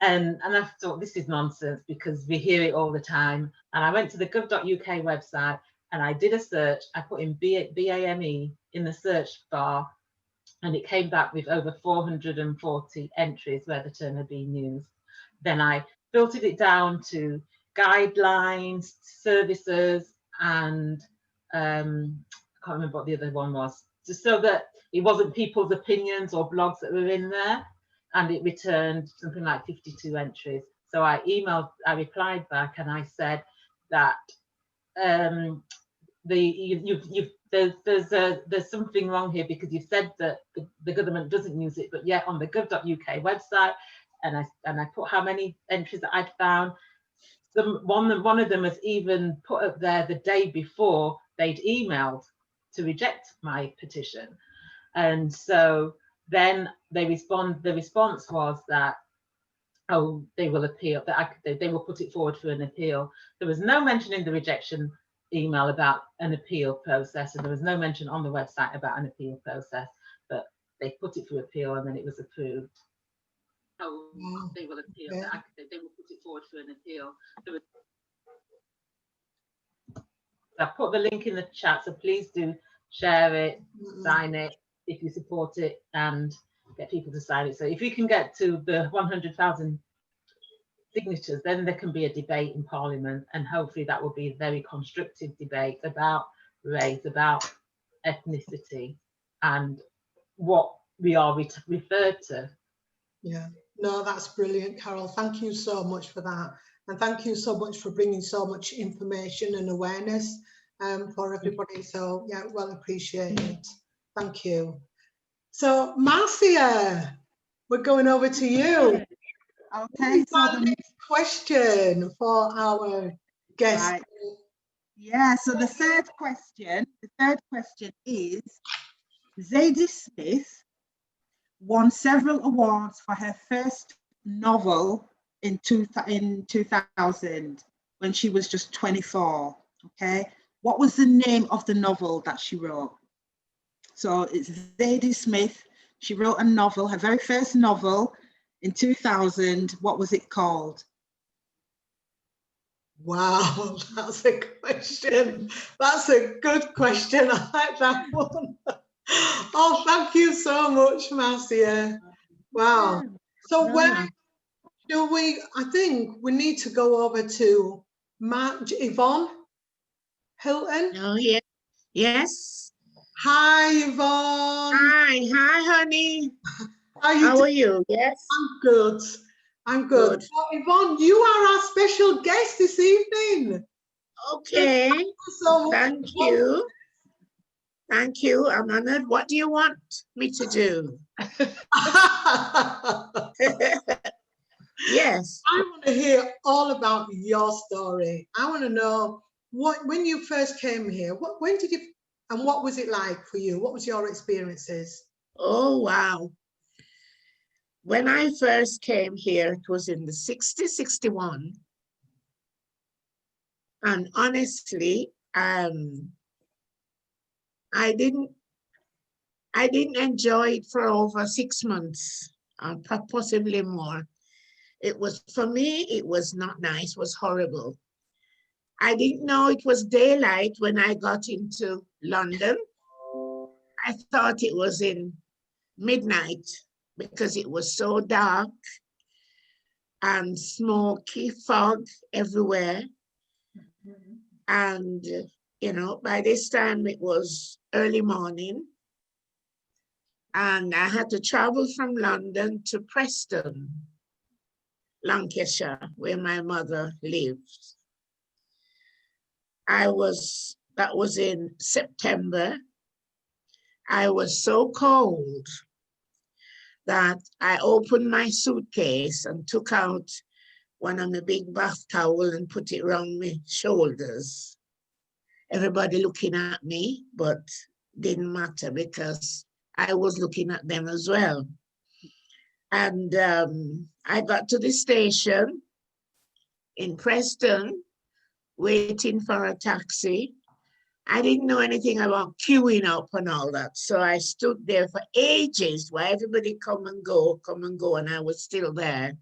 And I thought, this is nonsense, because we hear it all the time. And I went to the gov.uk website and I did a search. I put in BAME in the search bar, and it came back with over 440 entries where the term had been used. Then I filtered it down to guidelines, services, and I can't remember what the other one was, just so that it wasn't people's opinions or blogs that were in there. And it returned something like 52 entries. So I replied back and I said that there's something wrong here, because you've said that the government doesn't use it, but yet on the gov.uk website, and I put how many entries that I'd found. One of them was even put up there the day before they'd emailed to reject my petition. And so then the response was that, oh, they will appeal, that they will put it forward for an appeal. There was no mention in the rejection email about an appeal process, and there was no mention on the website about an appeal process, but they put it for appeal and then it was approved. Oh, they will appeal. Yeah. They will put it forward for an appeal. I put the link in the chat, so please do share it, sign it if you support it, and get people to sign it. So if you can get to the 100,000 signatures, then there can be a debate in Parliament, and hopefully that will be a very constructive debate about race, about ethnicity, and what we are referred to. Yeah, no, that's brilliant, Carol. Thank you so much for that. And thank you so much for bringing so much information and awareness for everybody. So yeah, well appreciated. Thank you. So Marcia, we're going over to you. Okay, so the next question for our guest. Right. Yeah, so the third question is, Zadie Smith won several awards for her first novel in 2000 when she was just 24. Okay, what was the name of the novel that she wrote? So it's Zadie Smith. She wrote a novel, her very first novel in 2000. What was it called? Wow, that's a question. That's a good question. I like that one. Oh, thank you so much, Marcia. Wow. So where do we, I think we need to go over to Yvonne Hylton. Oh, yeah. Yes. Hi, Yvonne. Hi, honey. How are you? Yes. I'm good. I'm good. Good. Oh, Yvonne, you are our special guest this evening. Okay. Thank you so much. Thank you. Thank you. I'm honored. What do you want me to do? Yes. I want to hear all about your story. I want to know when you first came here, when did you, and what was it like for you? What was your experiences? Oh, wow. When I first came here, it was in the 61. And honestly, I didn't enjoy it for over 6 months, possibly more. It was, for me, it was not nice, it was horrible. I didn't know it was daylight when I got into London. I thought it was in midnight because it was so dark and smoky fog everywhere. And, you know, by this time it was early morning and I had to travel from London to Preston, Lancashire, where my mother lived. That was in September. I was so cold that I opened my suitcase and took out one of my big bath towel and put it around my shoulders. Everybody looking at me, but didn't matter because I was looking at them as well. And I got to the station in Preston, waiting for a taxi. I didn't know anything about queuing up and all that. So I stood there for ages while everybody come and go, and I was still there.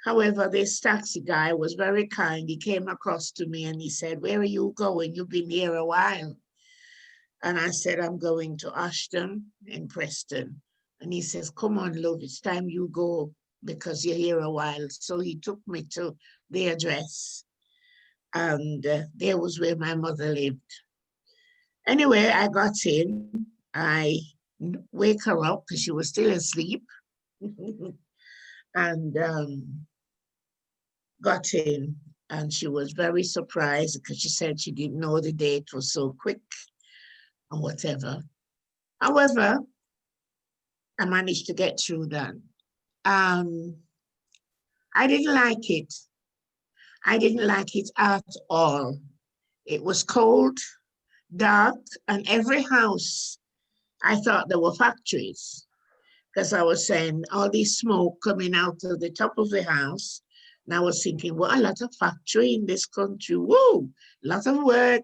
However, this taxi guy was very kind. He came across to me and he said, "Where are you going? You've been here a while." And I said, "I'm going to Ashton in Preston." And he says, "Come on, love, it's time you go because you're here a while." So he took me to the address. And there was where my mother lived. Anyway, I got in. I wake her up because she was still asleep. And got in. And she was very surprised because she said she didn't know the date was so quick and whatever. However, I managed to get through that. I didn't like it. I didn't like it at all. It was cold, dark, and every house, I thought there were factories because I was saying all this smoke coming out of the top of the house. And I was thinking, what a lot of factory in this country. Woo, lot of work.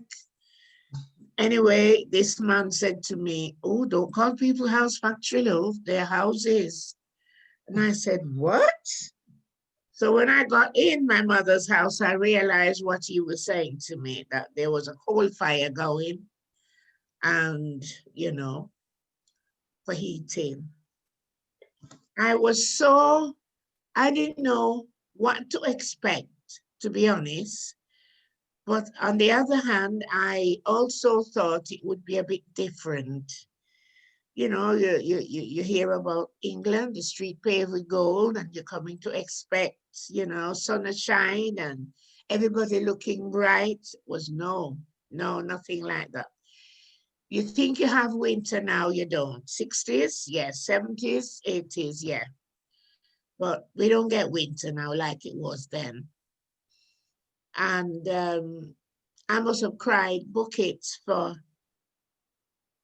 Anyway, this man said to me, "Oh, don't call people house factory, love, they're houses." And I said, "What?" So when I got in my mother's house, I realized what he was saying to me, that there was a coal fire going and, you know, for heating. I didn't know what to expect, to be honest. But on the other hand, I also thought it would be a bit different. You know, you hear about England, the street paved with gold, and you're coming to expect, you know, sunshine and everybody looking bright. Was no, nothing like that. You think you have winter now, you don't. 60s, yes, 70s, 80s, yeah. But we don't get winter now like it was then. And I must have cried buckets for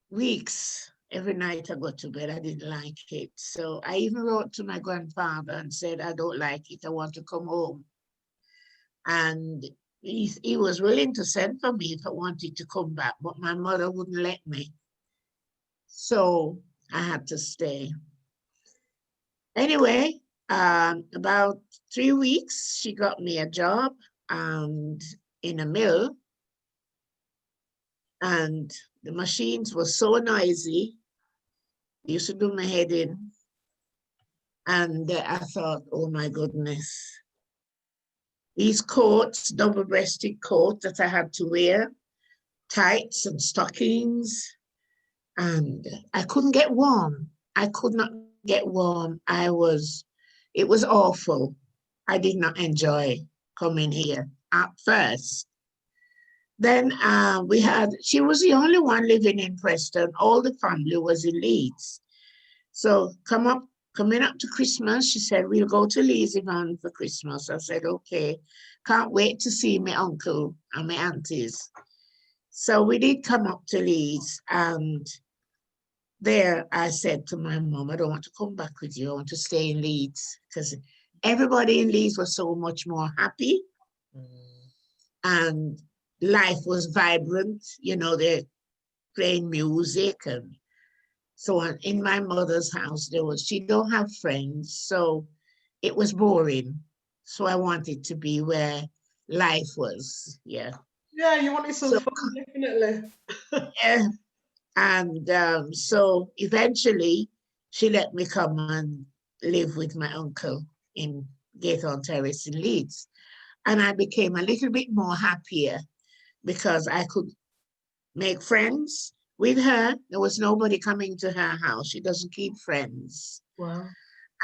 weeks. Every night I go to bed, I didn't like it. So I even wrote to my grandfather and said, "I don't like it, I want to come home." And he was willing to send for me if I wanted to come back, but my mother wouldn't let me. So I had to stay. Anyway, about 3 weeks, she got me a job in a mill. And the machines were so noisy, they used to do my head in. And I thought, oh my goodness. These coats, double-breasted coat that I had to wear, tights and stockings, and I couldn't get warm. I could not get warm. It was awful. I did not enjoy coming here at first. Then she was the only one living in Preston. All the family was in Leeds. So coming up to Christmas, she said, we'll go to Leeds, Yvonne, for Christmas. I said, okay, can't wait to see my uncle and my aunties. So we did come up to Leeds, and there I said to my mom, I don't want to come back with you. I want to stay in Leeds, because everybody in Leeds was so much more happy. And life was vibrant, they're playing music and so on. In my mother's house, she don't have friends, so it was boring. So I wanted to be where life was, yeah. Yeah, you wanted some fun, definitely. Yeah, and so eventually she let me come and live with my uncle in Gathorne Terrace in Leeds. And I became a little bit more happier because I could make friends with her. There was nobody coming to her house. She doesn't keep friends. Wow.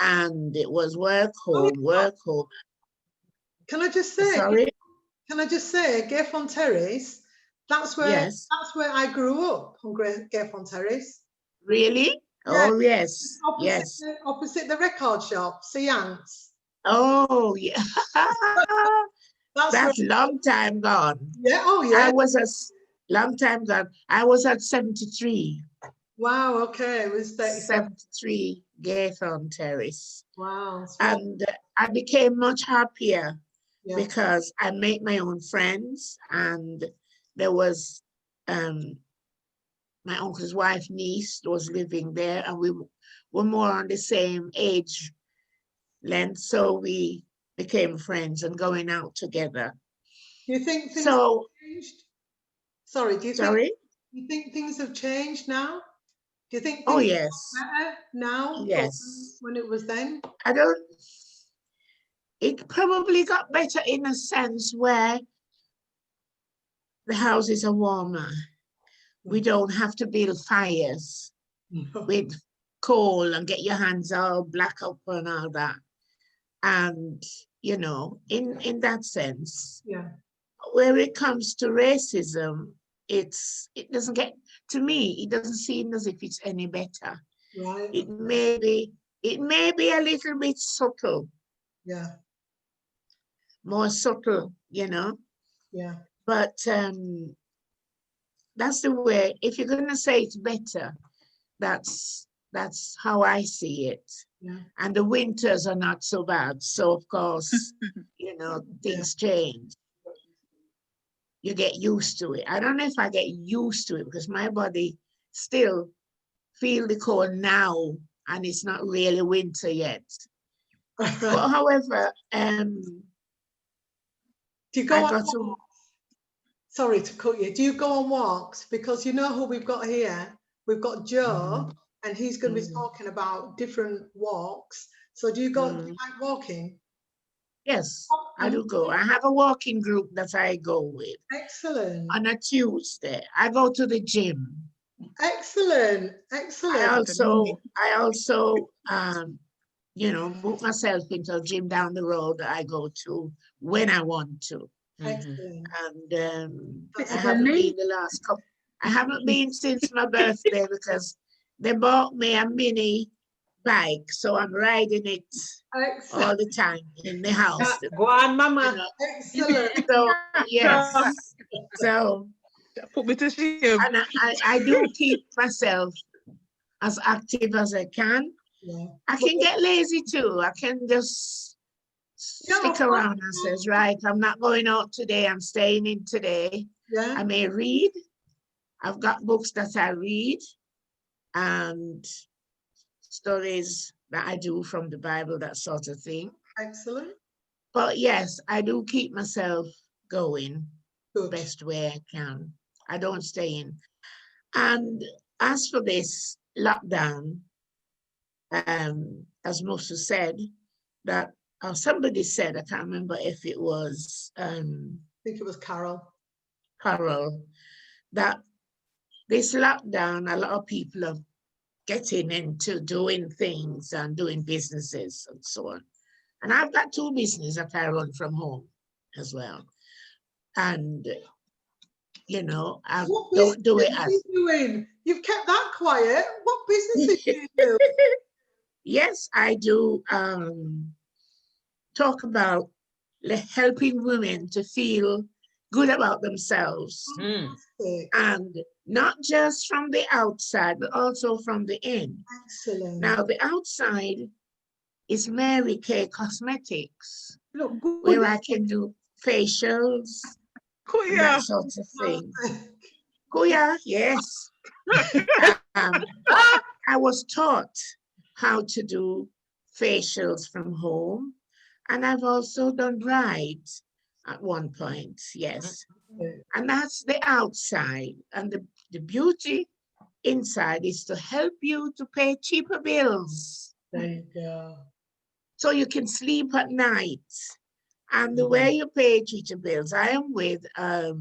And it was work, home, work, home. Can I just say? Sorry? Can I just say, Gathorne Terrace, that's where I grew up, on Gathorne Terrace. Really? Yeah. Oh, yes. Opposite the record shop, Seance. Oh, yeah. That's a long time gone. Yeah, oh yeah. I was a long time gone. I was at 73. Wow, okay. It was 73 Gathorne Terrace. Wow. And I became much happier because I made my own friends, and there was my uncle's wife, niece, was living there, and we were more on the same age length, so we became friends and going out together. Do you think things have changed? Sorry, do you think things have changed now? Do you think things are better now when it was then? It probably got better in a sense where the houses are warmer. We don't have to build fires with coal and get your hands all black up and all that. And, in that sense, where it comes to racism, it doesn't get, to me, it doesn't seem as if it's any better. Right. It may be a little bit subtle. Yeah. More subtle, Yeah. But that's the way, if you're going to say it's better, that's how I see it. Yeah. And the winters are not so bad. So, of course, things change. You get used to it. I don't know if I get used to it because my body still feels the cold now, and it's not really winter yet. But however, do you go on walks? Sorry to cut you. Do you go on walks? Because you know who we've got here? We've got Joe, and he's going to be talking about different walks. So do you go, do you like walking? Yes, I do go. I have a walking group that I go with. Excellent. On a Tuesday. I go to the gym. Excellent. I also book myself into a gym down the road that I go to when I want to. Excellent. And I haven't been since my birthday because they bought me a mini bike, so I'm riding it all the time in the house. Go on, Mama. Excellent. So yes. So put me to shame. And I do keep myself as active as I can. Yeah. I can get lazy too. I can just stick around and says, right, I'm not going out today. I'm staying in today. Yeah. I may read. I've got books that I read and stories that I do from the Bible, that sort of thing. Excellent. But yes, I do keep myself going the best way I can. I don't stay in. And as for this lockdown, as Musa said, that somebody said, I can't remember if it was I think it was Carol, that this lockdown, a lot of people are getting into doing things and doing businesses and so on. And I've got 2 businesses that I run from home as well. And, you know, I don't do it What as. are you doing? You've kept that quiet. What business do you do? Yes, I do talk about helping women to feel good about themselves. And not just from the outside, but also from the in. Excellent. Now, the outside is Mary Kay Cosmetics, Look good. where I can do facials and that sort of thing. Kuya, yes. I was taught how to do facials from home, and I've also done brides at one point, yes. And that's the outside, and the beauty inside is to help you to pay cheaper bills. There you go. So you can sleep at night. And the way you pay cheaper bills, I am with a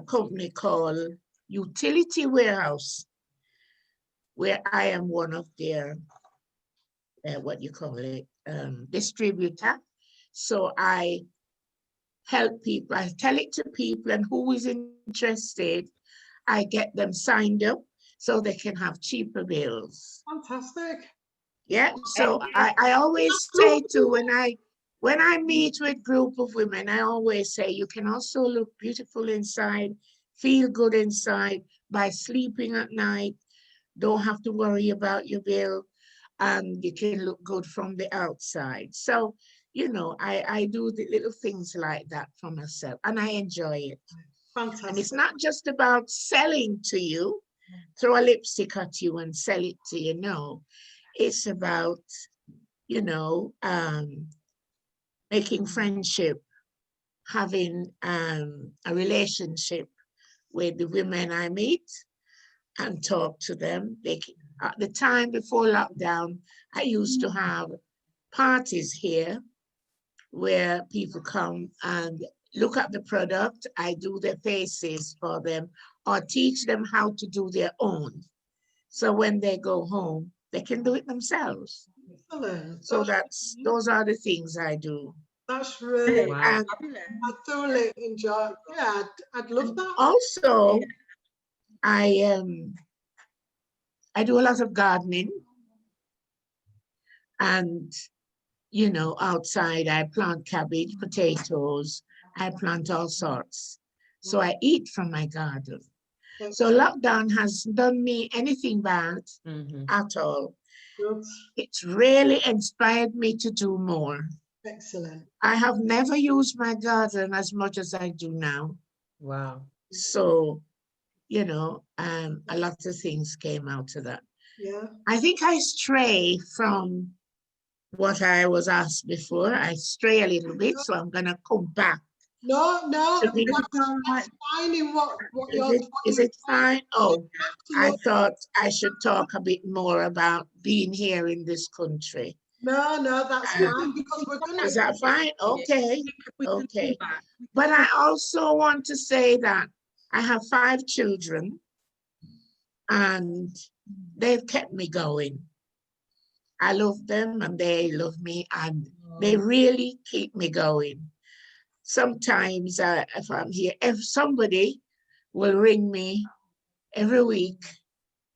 company called Utility Warehouse, where I am one of their, distributor. So I help people, I tell it to people, and who is interested, I get them signed up so they can have cheaper bills. Fantastic. Yeah, so I always say to, when I meet with group of women, I always say, you can also look beautiful inside, feel good inside by sleeping at night, don't have to worry about your bill, and you can look good from the outside. So, you know, I do the little things like that for myself, and I enjoy it. Fantastic. And it's not just about selling to you, throw a lipstick at you and sell it to you, no. It's about, you know, making friendship, having a relationship with the women I meet and talk to them. At the time before lockdown, I used to have parties here where people come and look at the product. I do their faces for them or teach them how to do their own. So when they go home, they can do it themselves. Excellent. So those are the things I do. That's really, Wow. I thoroughly enjoy. Yeah, I'd love that. Also, I do a lot of gardening, and you know, outside I plant cabbage, potatoes, I plant all sorts. So I eat from my garden. So lockdown hasn't done me anything bad at all. Good. It's really inspired me to do more. Excellent. I have never used my garden as much as I do now. Wow. So, you know, a lot of things came out of that. Yeah. I think I stray from what I was asked before. I stray a little bit, so I'm gonna come back. No, to the- that's fine in what you're Is it fine? Oh, I Absolutely. thought I should talk a bit more about being here in this country. No, that's fine, because we're gonna. Is that fine? Okay, okay. But I also want to say that I have 5 children and they've kept me going. I love them and they love me, and they really keep me going. Sometimes if I'm here, if somebody will ring me every week,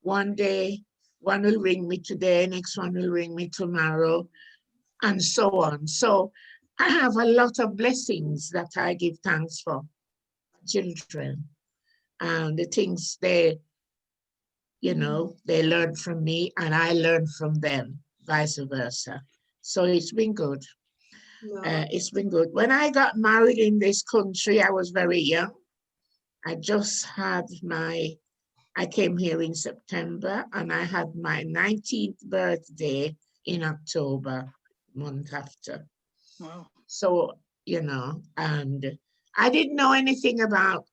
one day, one will ring me today, next one will ring me tomorrow, and so on. So I have a lot of blessings that I give thanks for, children, and the things they, you know, they learn from me and I learn from them, vice versa. So it's been good. It's been good. When I got married in this country, I was very young. I just had I came here in September and I had my 19th birthday in October, month after. Wow. So, you know, and I didn't know anything about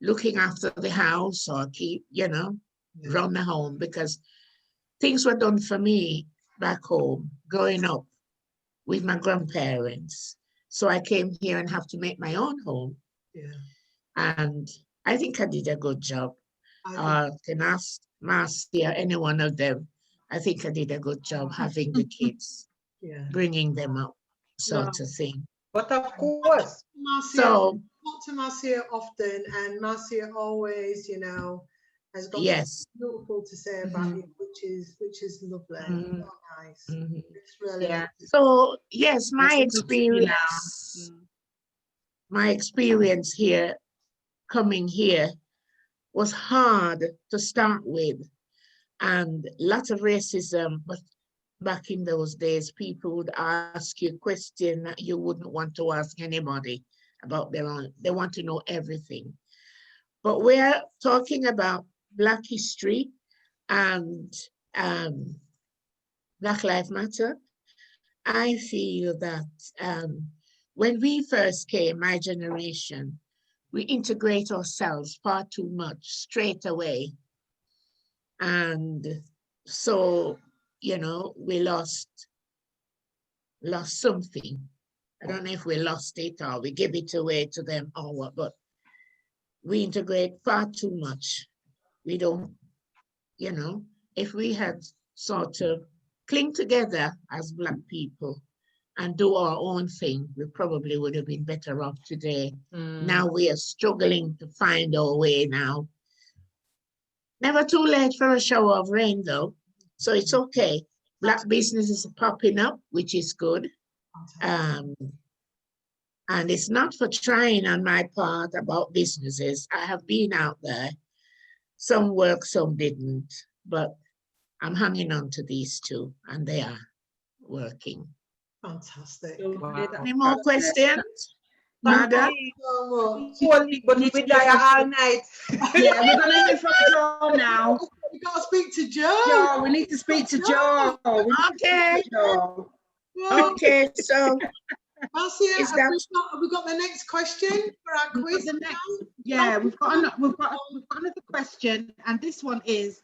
looking after the house or keep, you know, run the home, because things were done for me back home growing up with my grandparents. So I came here and have to make my own home. Yeah. And I think I did a good job. Can ask Marcia, any one of them. I think I did a good job having the kids. Yeah. bringing them up, sort No. of thing. But of course, Marcia, So, talk to Marcia often, and Marcia always, you know, has got yes. something beautiful to say about you, which is lovely. Mhm. So nice. Mhm. It's really Yeah. nice. So, yes, Nice my to talk to you now. experience, my experience here, coming here, was hard to start with, and lots of racism. But back in those days, people would ask you a question that you wouldn't want to ask anybody about their own. They want to know everything. But we're talking about Black history and Black Lives Matter. I feel that when we first came, my generation, we integrate ourselves far too much straight away. And so, you know, we lost something. I don't know if we lost it or we give it away to them or what, but we integrate far too much. We don't, you know, if we had sort of cling together as Black people and do our own thing, we probably would have been better off today. Now we are struggling to find our way now. Never too late for a shower of rain though, so it's okay. Black businesses are popping up, which is good. And it's not for trying on my part about businesses. I have been out there. Some worked, some didn't, but I'm hanging on to these two and they are working. Fantastic. wow. Any more questions? Thank Madam? you so much. But we die all night. Yeah, we're gonna hear from Joe now. We got to speak to Joe. Joe, we need to speak to Joe. We need to Okay. speak to Joe. Yeah. Okay, so Marcia, Is have we got the next question for our We've got quiz? the next, yeah, we've got another question, and this one is,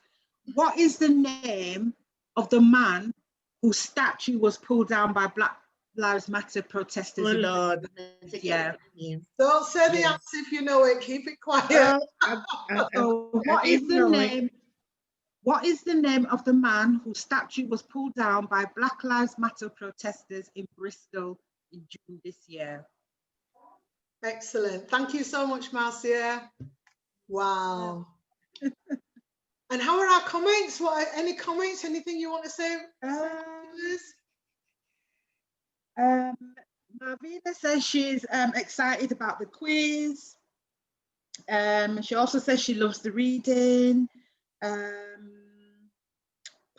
what is the name of the man whose statue was pulled down by Black Lives Matter protesters? oh in Lord. Yeah. Don't say the Yeah. answer if you know it. Keep it quiet. Yeah, So what I is didn't the know it. name? What is the name of the man whose statue was pulled down by Black Lives Matter protesters in Bristol in June this year? Excellent. Thank you so much, Marcia. Wow. And how are our comments? Any comments? Anything you want to say? Marvina says she's excited about the quiz. She also says she loves the reading.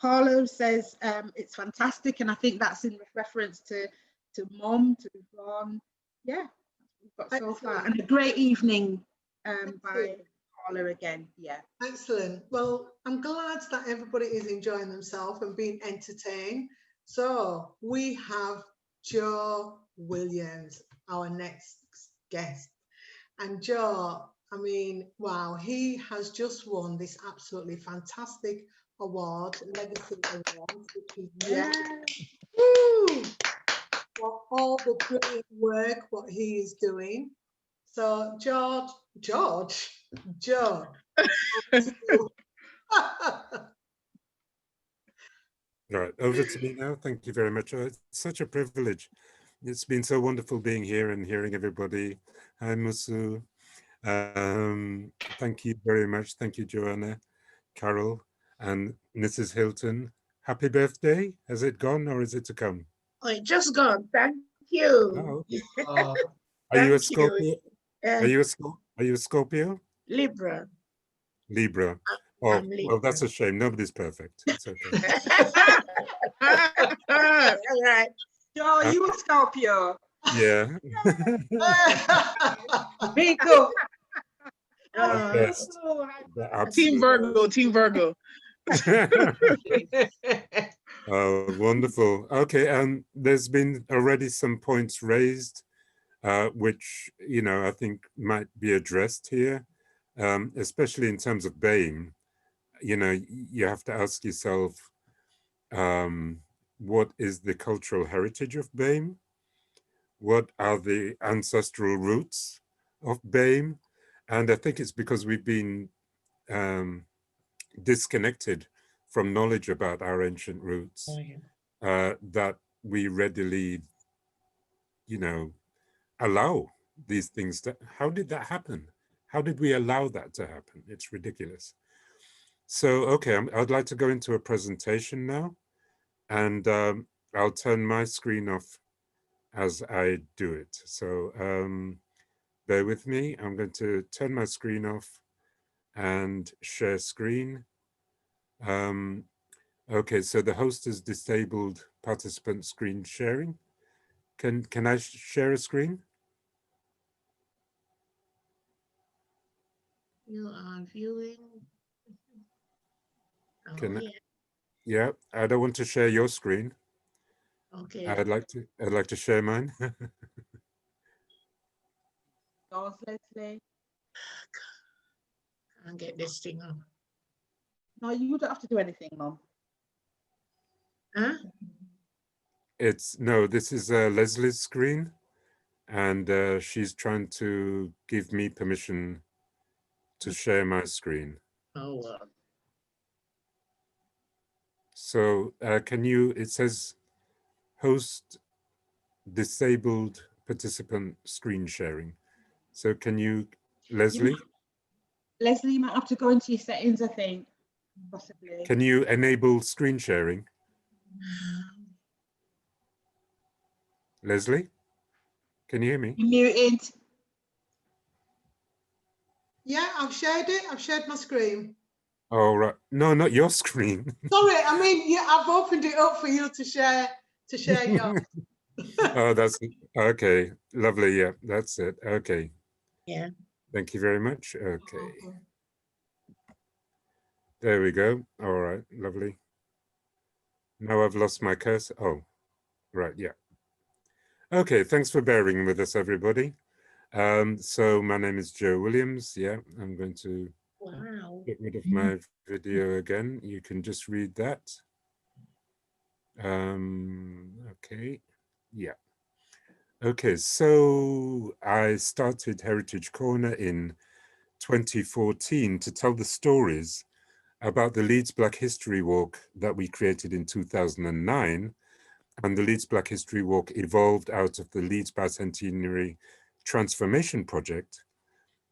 Paulo says it's fantastic, and I think that's in reference to Mom, to Ron. Yeah, we've got so far, and a great evening by Paula again. Yeah. Excellent. Well, I'm glad that everybody is enjoying themselves and being entertained. So we have Joe Williams, our next guest. And Joe, I mean, wow, he has just won this absolutely fantastic award, Legacy Award, which is woo, for all the brilliant work what he is doing. So Joe. Right, over to me now. Thank you very much. It's such a privilege. It's been so wonderful being here and hearing everybody. Hi, Musu. Thank you very much. Thank you, Joanna, Carol, and Mrs. Hylton. Happy birthday. Has it gone or is it to come? Oh, it just gone. Thank you. Oh, Are you a Thank Scorpio? Are you. you a Scorpio? Libra. Libra. Oh, I'm well, Libra. that's a shame. Nobody's perfect. It's okay. All right. Joe, are you a Scorpio? Yeah. me too. The best. The Team absolute Virgo, Team Virgo. Oh, wonderful. Okay, there's been already some points raised, which, you know, I think might be addressed here, especially in terms of BAME. You know, you have to ask yourself, what is the cultural heritage of BAME? What are the ancestral roots of BAME? And I think it's because we've been disconnected from knowledge about our ancient roots, that we readily, allow these things to, how did that happen? How did we allow that to happen? It's ridiculous. So, okay, I'd like to go into a presentation now, and I'll turn my screen off as I do it. So bear with me. I'm going to turn my screen off and share screen. Okay, so the host has disabled participant screen sharing. Can I share a screen? You are viewing. Oh, Can I, yeah. yeah, I don't want to share your screen. Okay. I'd like to share mine. Yours, Lesleye. Can't get this thing up. No, you don't have to do anything, Mum. Huh? No, this is Leslie's screen, and she's trying to give me permission to share my screen. Oh, well. So can you, it says host disabled participant screen sharing. So can you, Lesleye? Lesleye, you might have to go into your settings, I think, possibly. Can you enable screen sharing? Lesleye? Can you hear me? You're muted. Yeah, I've shared it. I've shared my screen. Oh, right. No, not your screen. Sorry, I mean, yeah, I've opened it up for you to share yours. Oh, that's okay. Lovely. Yeah, that's it. Okay. Yeah. Thank you very much. Okay. There we go. All right. Lovely. Now I've lost my cursor. Oh, right. Yeah. Okay. Thanks for bearing with us, everybody. So my name is Joe Williams. Yeah, I'm going to get rid of my video again. You can just read that. Okay. Yeah. Okay, so I started Heritage Corner in 2014 to tell the stories about the Leeds Black History Walk that we created in 2009. And the Leeds Black History Walk evolved out of the Leeds Bicentenary Transformation Project,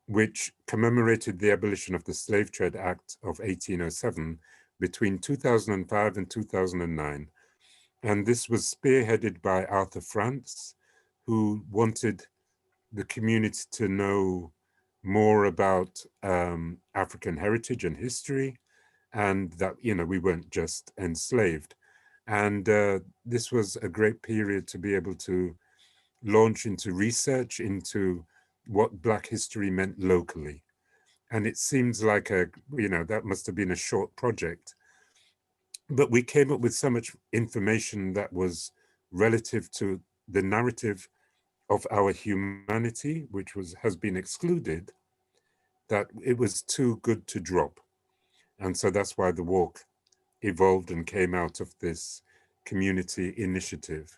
which commemorated the abolition of the Slave Trade Act of 1807 between 2005 and 2009. And this was spearheaded by Arthur France, who wanted the community to know more about African heritage and history, and that, we weren't just enslaved. And this was a great period to be able to launch into research into what Black history meant locally. And it seems like that must have been a short project, but we came up with so much information that was relative to the narrative of our humanity, which has been excluded, that it was too good to drop. And so that's why the walk evolved and came out of this community initiative.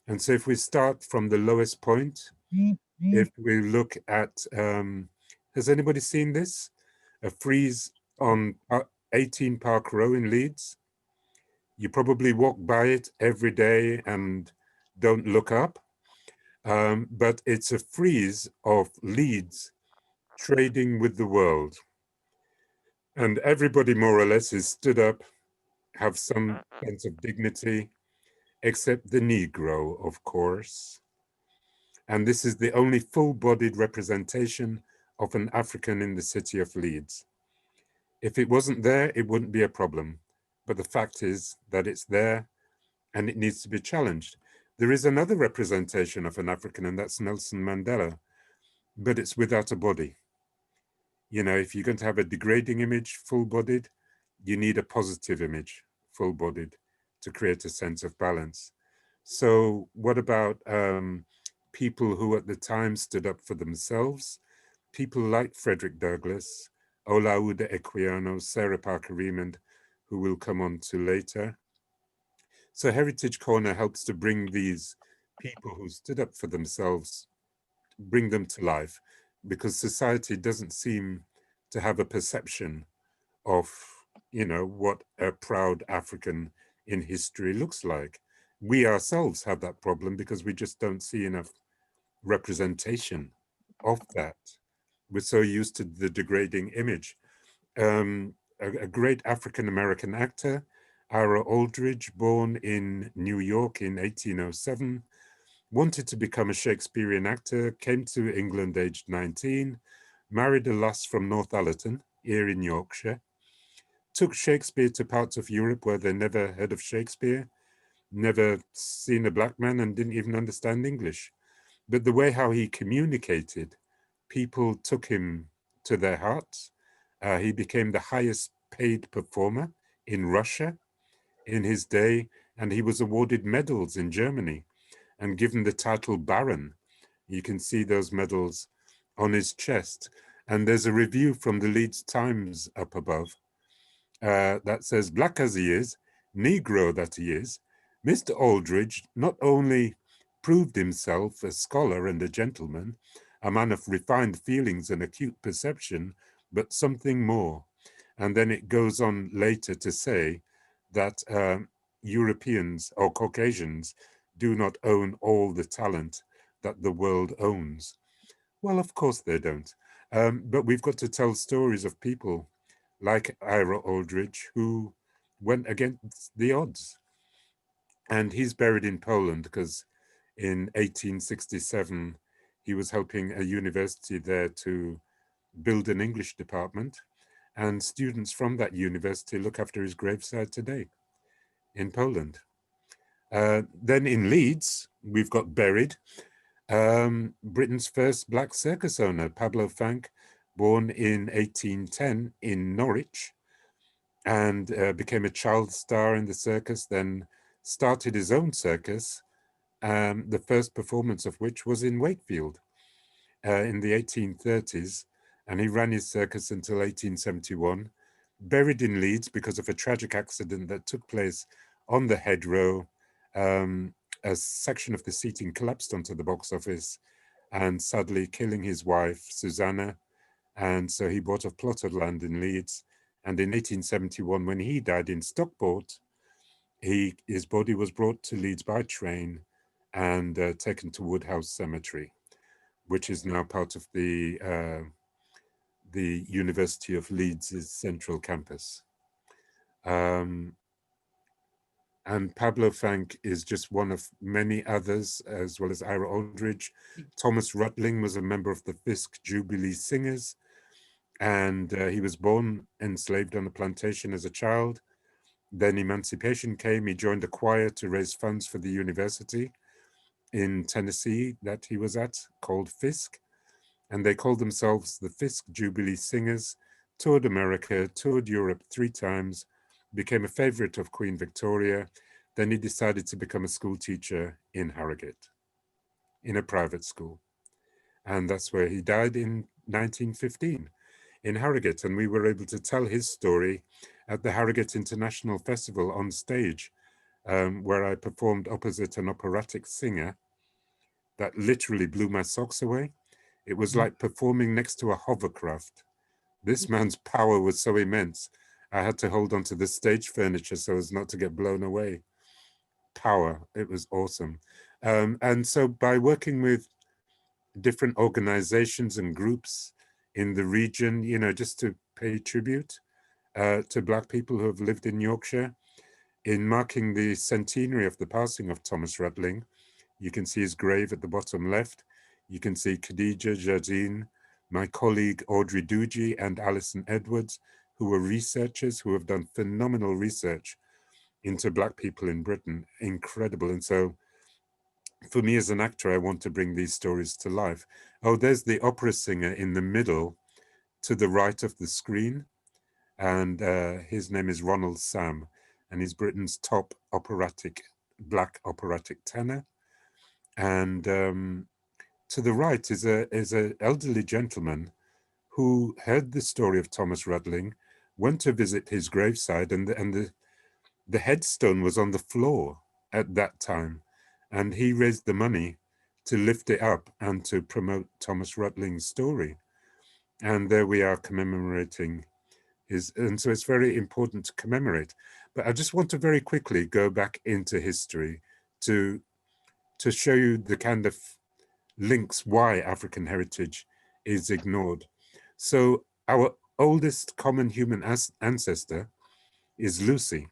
And so if we start from the lowest point, if we look at, has anybody seen this? A frieze on 18 Park Row in Leeds. You probably walk by it every day and don't look up. But it's a frieze of Leeds trading with the world. And everybody more or less is stood up, have some sense of dignity, except the Negro, of course. And this is the only full-bodied representation of an African in the city of Leeds. If it wasn't there, it wouldn't be a problem. But the fact is that it's there and it needs to be challenged. There is another representation of an African, and that's Nelson Mandela, but it's without a body. If you're going to have a degrading image, full-bodied, you need a positive image, full-bodied, to create a sense of balance. So what about people who at the time stood up for themselves? People like Frederick Douglass, Olaudah Equiano, Sarah Parker Remond, who we'll come on to later. So Heritage Corner helps to bring these people who stood up for themselves, bring them to life, because society doesn't seem to have a perception of, what a proud African in history looks like. we ourselves have that problem because we just don't see enough representation of that. We're so used to the degrading image. A great African-American actor, Ira Aldridge, born in New York in 1807, wanted to become a Shakespearean actor, came to England aged 19, married a lass from Northallerton, here in Yorkshire, took Shakespeare to parts of Europe where they never heard of Shakespeare, never seen a black man, and didn't even understand English. But the way how he communicated, people took him to their hearts. He became the highest paid performer in Russia in his day, and he was awarded medals in Germany and given the title Baron. You can see those medals on his chest. And there's a review from the Leeds Times up above that says, black as he is, Negro that he is, Mr. Aldridge not only proved himself a scholar and a gentleman, a man of refined feelings and acute perception, but something more. And then it goes on later to say that Europeans or Caucasians do not own all the talent that the world owns. Well, of course they don't. But we've got to tell stories of people like Ira Aldridge who went against the odds. And he's buried in Poland because in 1867, he was helping a university there to build an English department. And students from that university look after his graveside today in Poland. Then in Leeds, we've got buried Britain's first black circus owner, Pablo Fank, born in 1810 in Norwich, and became a child star in the circus, then started his own circus, the first performance of which was in Wakefield in the 1830s, and he ran his circus until 1871, buried in Leeds because of a tragic accident that took place on the hedgerow. A section of the seating collapsed onto the box office and sadly killing his wife, Susanna. And so he bought a plot of land in Leeds. And in 1871, when he died in Stockport, his body was brought to Leeds by train and taken to Woodhouse Cemetery, which is now part of the University of Leeds' central campus. And Pablo Fank is just one of many others, as well as Ira Aldridge. Thomas Rutling was a member of the Fisk Jubilee Singers, and he was born enslaved on a plantation as a child. Then emancipation came. He joined a choir to raise funds for the university in Tennessee that he was at, called Fisk. And they called themselves the Fisk Jubilee Singers, toured America, toured Europe 3 times, became a favorite of Queen Victoria. Then he decided to become a school teacher in Harrogate, in a private school. And that's where he died in 1915, in Harrogate. And we were able to tell his story at the Harrogate International Festival on stage, where I performed opposite an operatic singer that literally blew my socks away. It was like performing next to a hovercraft. This man's power was so immense. I had to hold on to the stage furniture so as not to get blown away. Power, it was awesome. And so by working with different organizations and groups in the region, you know, just to pay tribute to Black people who have lived in Yorkshire, in marking the centenary of the passing of Thomas Rutling, you can see his grave at the bottom left. You can see Khadija Jardine, my colleague Audrey Doogie and Alison Edwards, who were researchers who have done phenomenal research into Black people in Britain. Incredible. And so for me as an actor, I want to bring these stories to life. Oh, there's the opera singer in the middle to the right of the screen. And his name is Ronald Sam, and he's Britain's top Black operatic tenor. And to the right is an elderly gentleman who heard the story of Thomas Rutling, went to visit his graveside, and the headstone was on the floor at that time. And he raised the money to lift it up and to promote Thomas Rutling's story. And there we are commemorating his, and so it's very important to commemorate. But I just want to very quickly go back into history to show you the kind of links why African heritage is ignored. So our oldest common human ancestor is Lucy.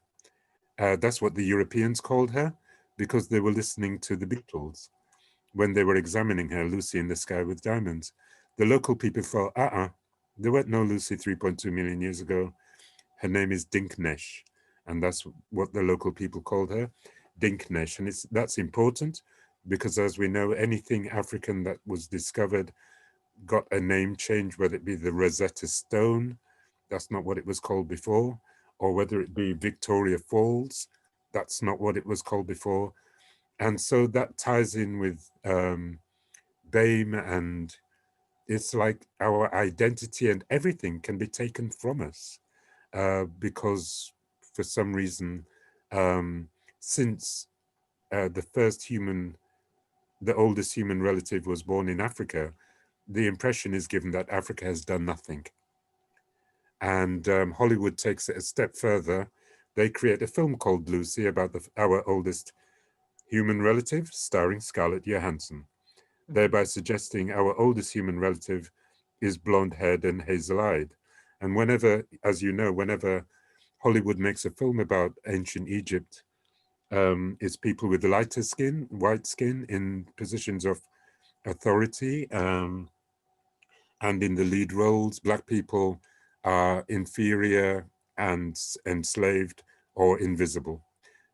That's what the Europeans called her, because they were listening to the Beatles when they were examining her, Lucy in the Sky with Diamonds. The local people thought, there weren't no Lucy 3.2 million years ago. Her name is Dinknesh, and that's what the local people called her, Dinknesh. And that's important because, as we know, anything African that was discovered got a name change, whether it be the Rosetta Stone, that's not what it was called before, or whether it be Victoria Falls, that's not what it was called before. And so that ties in with BAME, and it's like our identity and everything can be taken from us because for some reason, since the oldest human relative was born in Africa, the impression is given that Africa has done nothing. And Hollywood takes it a step further. They create a film called Lucy about our oldest human relative, starring Scarlett Johansson, thereby suggesting our oldest human relative is blonde-haired and hazel-eyed. And whenever, as you know, whenever Hollywood makes a film about ancient Egypt, it's people with lighter skin, white skin, in positions of authority, and in the lead roles, Black people are inferior and enslaved or invisible.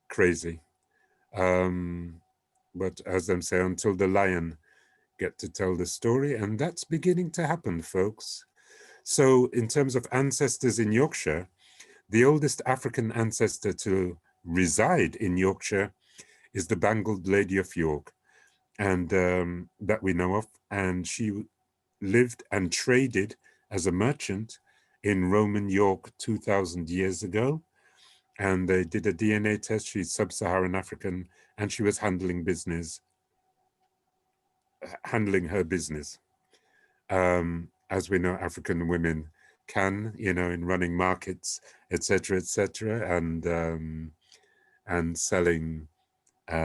Crazy. But as I'm saying, until the lion get to tell the story, and that's beginning to happen, folks. So in terms of ancestors in Yorkshire, the oldest African ancestor to reside in Yorkshire is the Bangled Lady of York, and that we know of. And she lived and traded as a merchant in Roman York 2,000 years ago. And they did a DNA test. She's sub-Saharan African, and she was handling her business. As we know, African women can, in running markets, etc., and selling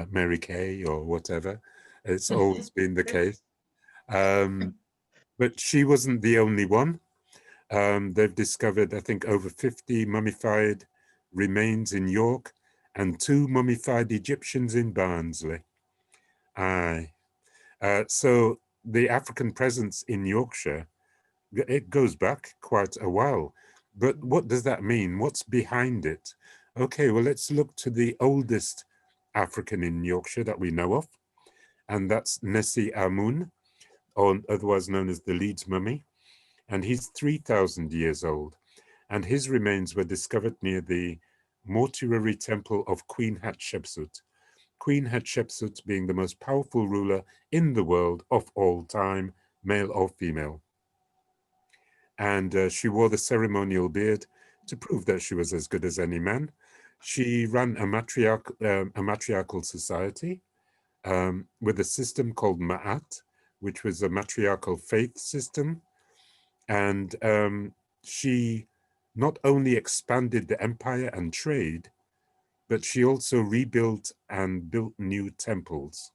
Mary Kay or whatever. It's always been the case. But she wasn't the only one. They've discovered, I think, over 50 mummified remains in York and 2 mummified Egyptians in Barnsley. Aye. So the African presence in Yorkshire, it goes back quite a while. But what does that mean? What's behind it? Okay, well, let's look to the oldest African in Yorkshire that we know of, and that's Nessie Amun, or otherwise known as the Leeds mummy. And he's 3,000 years old, and his remains were discovered near the mortuary temple of Queen Hatshepsut. Queen Hatshepsut being the most powerful ruler in the world of all time, male or female. And she wore the ceremonial beard to prove that she was as good as any man. She ran a matriarchal society with a system called Ma'at, which was a matriarchal faith system. And she not only expanded the empire and trade, but she also rebuilt and built new temples.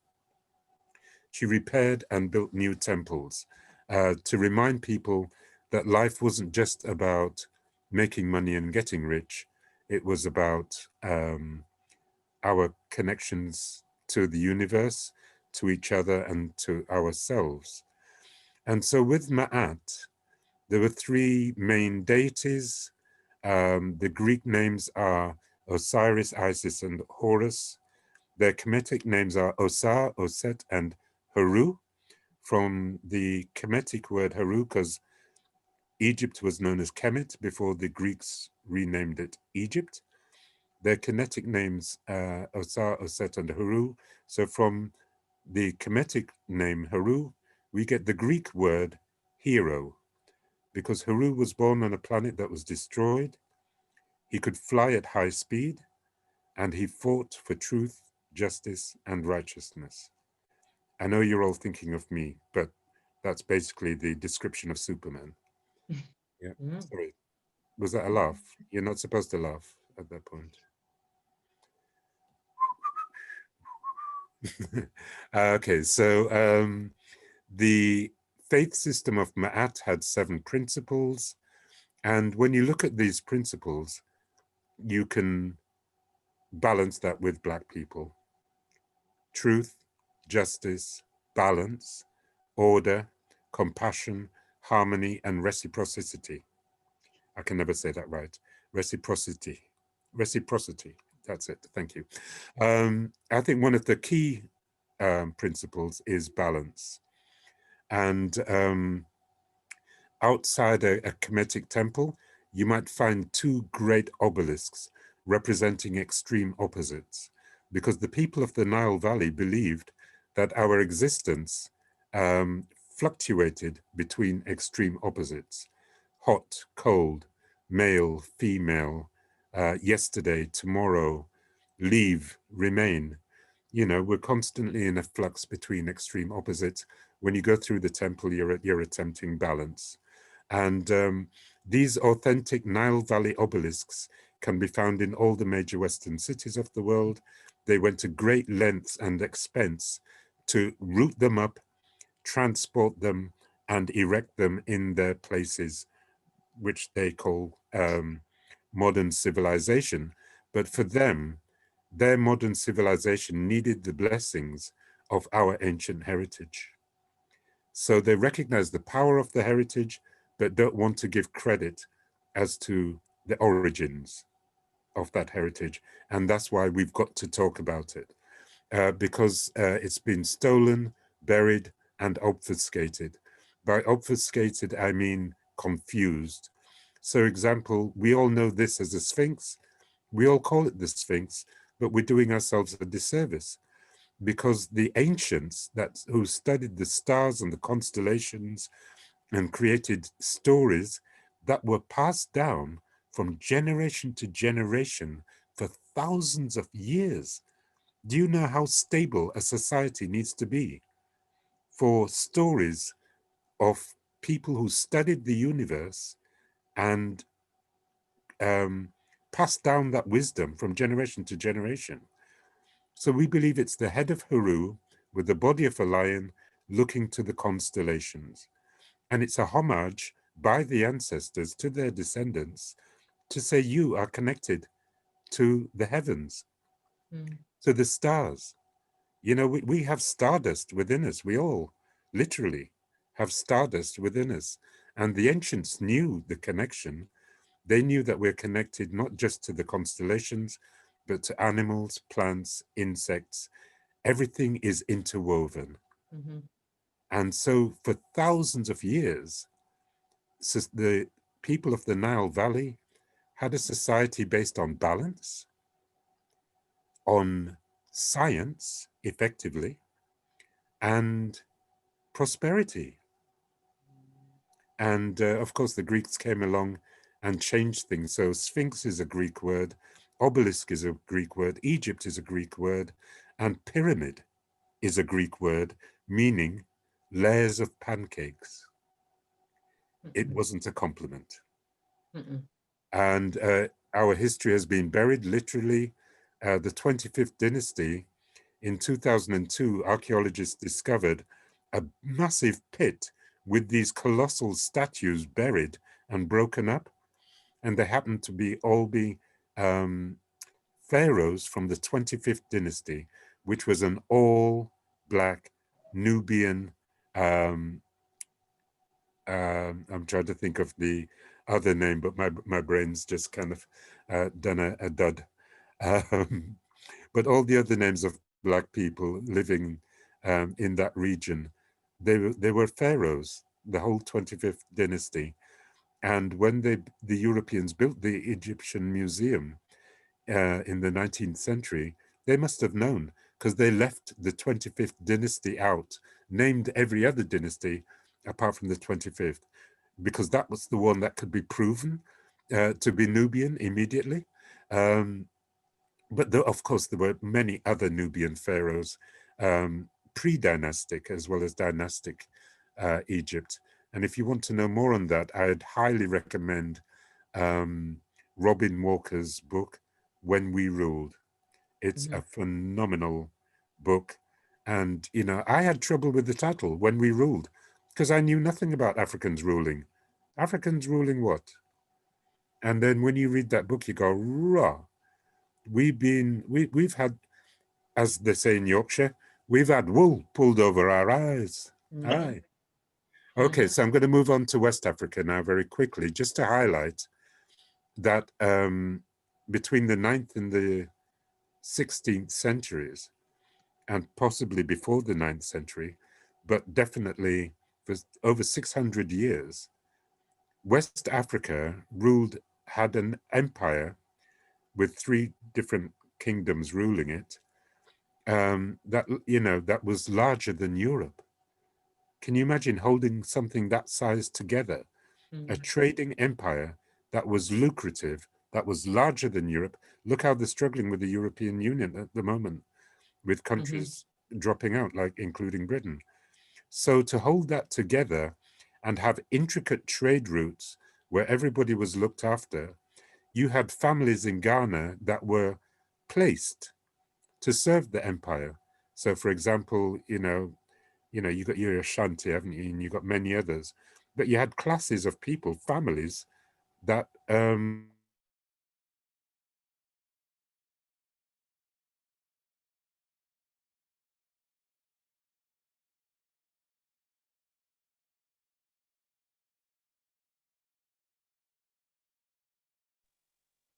She repaired and built new temples to remind people that life wasn't just about making money and getting rich. It was about our connections to the universe, to each other, and to ourselves. And so with Ma'at, there were 3 main deities. The Greek names are Osiris, Isis, and Horus. Their Kemetic names are Osar, Oset, and Heru, from the Kemetic word Heru, because Egypt was known as Kemet before the Greeks renamed it Egypt. Their kinetic names, Osar, Oset, and Heru. So from the Kemetic name Heru, we get the Greek word hero, because Heru was born on a planet that was destroyed. He could fly at high speed, and he fought for truth, justice, and righteousness. I know you're all thinking of me, but that's basically the description of Superman. Yeah, sorry. Was that a laugh? You're not supposed to laugh at that point. Okay, so the faith system of Ma'at had 7 principles. And when you look at these principles, you can balance that with Black people. Truth, justice, balance, order, compassion, harmony, and reciprocity. I can never say that right. Reciprocity. Reciprocity. That's it. Thank you. I think one of the key principles is balance. And outside a Kemetic temple, you might find 2 great obelisks representing extreme opposites, because the people of the Nile Valley believed that our existence fluctuated between extreme opposites: hot, cold, male, female, yesterday, tomorrow, leave, remain. You know, we're constantly in a flux between extreme opposites. When you go through the temple, you're attempting balance. And these authentic Nile Valley obelisks can be found in all the major Western cities of the world. They went to great lengths and expense to root them up, transport them, and erect them in their places, which they call modern civilization. But for them, their modern civilization needed the blessings of our ancient heritage. So they recognize the power of the heritage, but don't want to give credit as to the origins of that heritage. And that's why we've got to talk about it, because it's been stolen, buried, and obfuscated. By obfuscated, I mean confused. So example, we all know this as a Sphinx. We all call it the Sphinx, but we're doing ourselves a disservice, because the ancients who studied the stars and the constellations and created stories that were passed down from generation to generation for thousands of years. Do you know how stable a society needs to be for stories of people who studied the universe and passed down that wisdom from generation to generation? So we believe it's the head of Heru with the body of a lion looking to the constellations. And it's a homage by the ancestors to their descendants to say you are connected to the heavens, to the stars. You know, we have stardust within us. We all literally have stardust within us. And the ancients knew the connection. They knew that we're connected not just to the constellations, but to animals, plants, insects. Everything is interwoven. And so for thousands of years, the people of the Nile Valley had a society based on balance, on science, effectively, and prosperity. And of course, the Greeks came along and changed things. So Sphinx is a Greek word, obelisk is a Greek word, Egypt is a Greek word, and pyramid is a Greek word, meaning layers of pancakes. It wasn't a compliment. And our history has been buried literally. The 25th dynasty, in 2002, archaeologists discovered a massive pit with these colossal statues buried and broken up. And they happened to all be pharaohs from the 25th dynasty, which was an all-Black Nubian, I'm trying to think of the other name, but my brain's just kind of done a dud. But all the other names of Black people living in that region, they were pharaohs, the whole 25th dynasty. And when the Europeans built the Egyptian Museum in the 19th century, they must have known, because they left the 25th dynasty out, named every other dynasty apart from the 25th, because that was the one that could be proven to be Nubian immediately. But of course, there were many other Nubian pharaohs, pre-dynastic as well as dynastic Egypt. And if you want to know more on that, I'd highly recommend Robin Walker's book, When We Ruled. It's a phenomenal book. And, you know, I had trouble with the title when we ruled because I knew nothing about Africans ruling. Africans ruling what? And then when you read that book, you go, raw. We've had, as they say in Yorkshire, we've had wool pulled over our eyes. Aye. Okay, so I'm going to move on to West Africa now very quickly, just to highlight that between the 9th and the 16th centuries, and possibly before the 9th century, but definitely for over 600 years, West Africa had an empire with 3 different kingdoms ruling it, that, you know, that was larger than Europe. Can you imagine holding something that size together? A trading empire that was lucrative, that was larger than Europe. Look how they're struggling with the European Union at the moment, with countries dropping out, like including Britain. So to hold that together and have intricate trade routes where everybody was looked after, you had families in Ghana that were placed to serve the empire. So for example, you got your Ashanti, haven't you? And you got many others, but you had classes of people, families that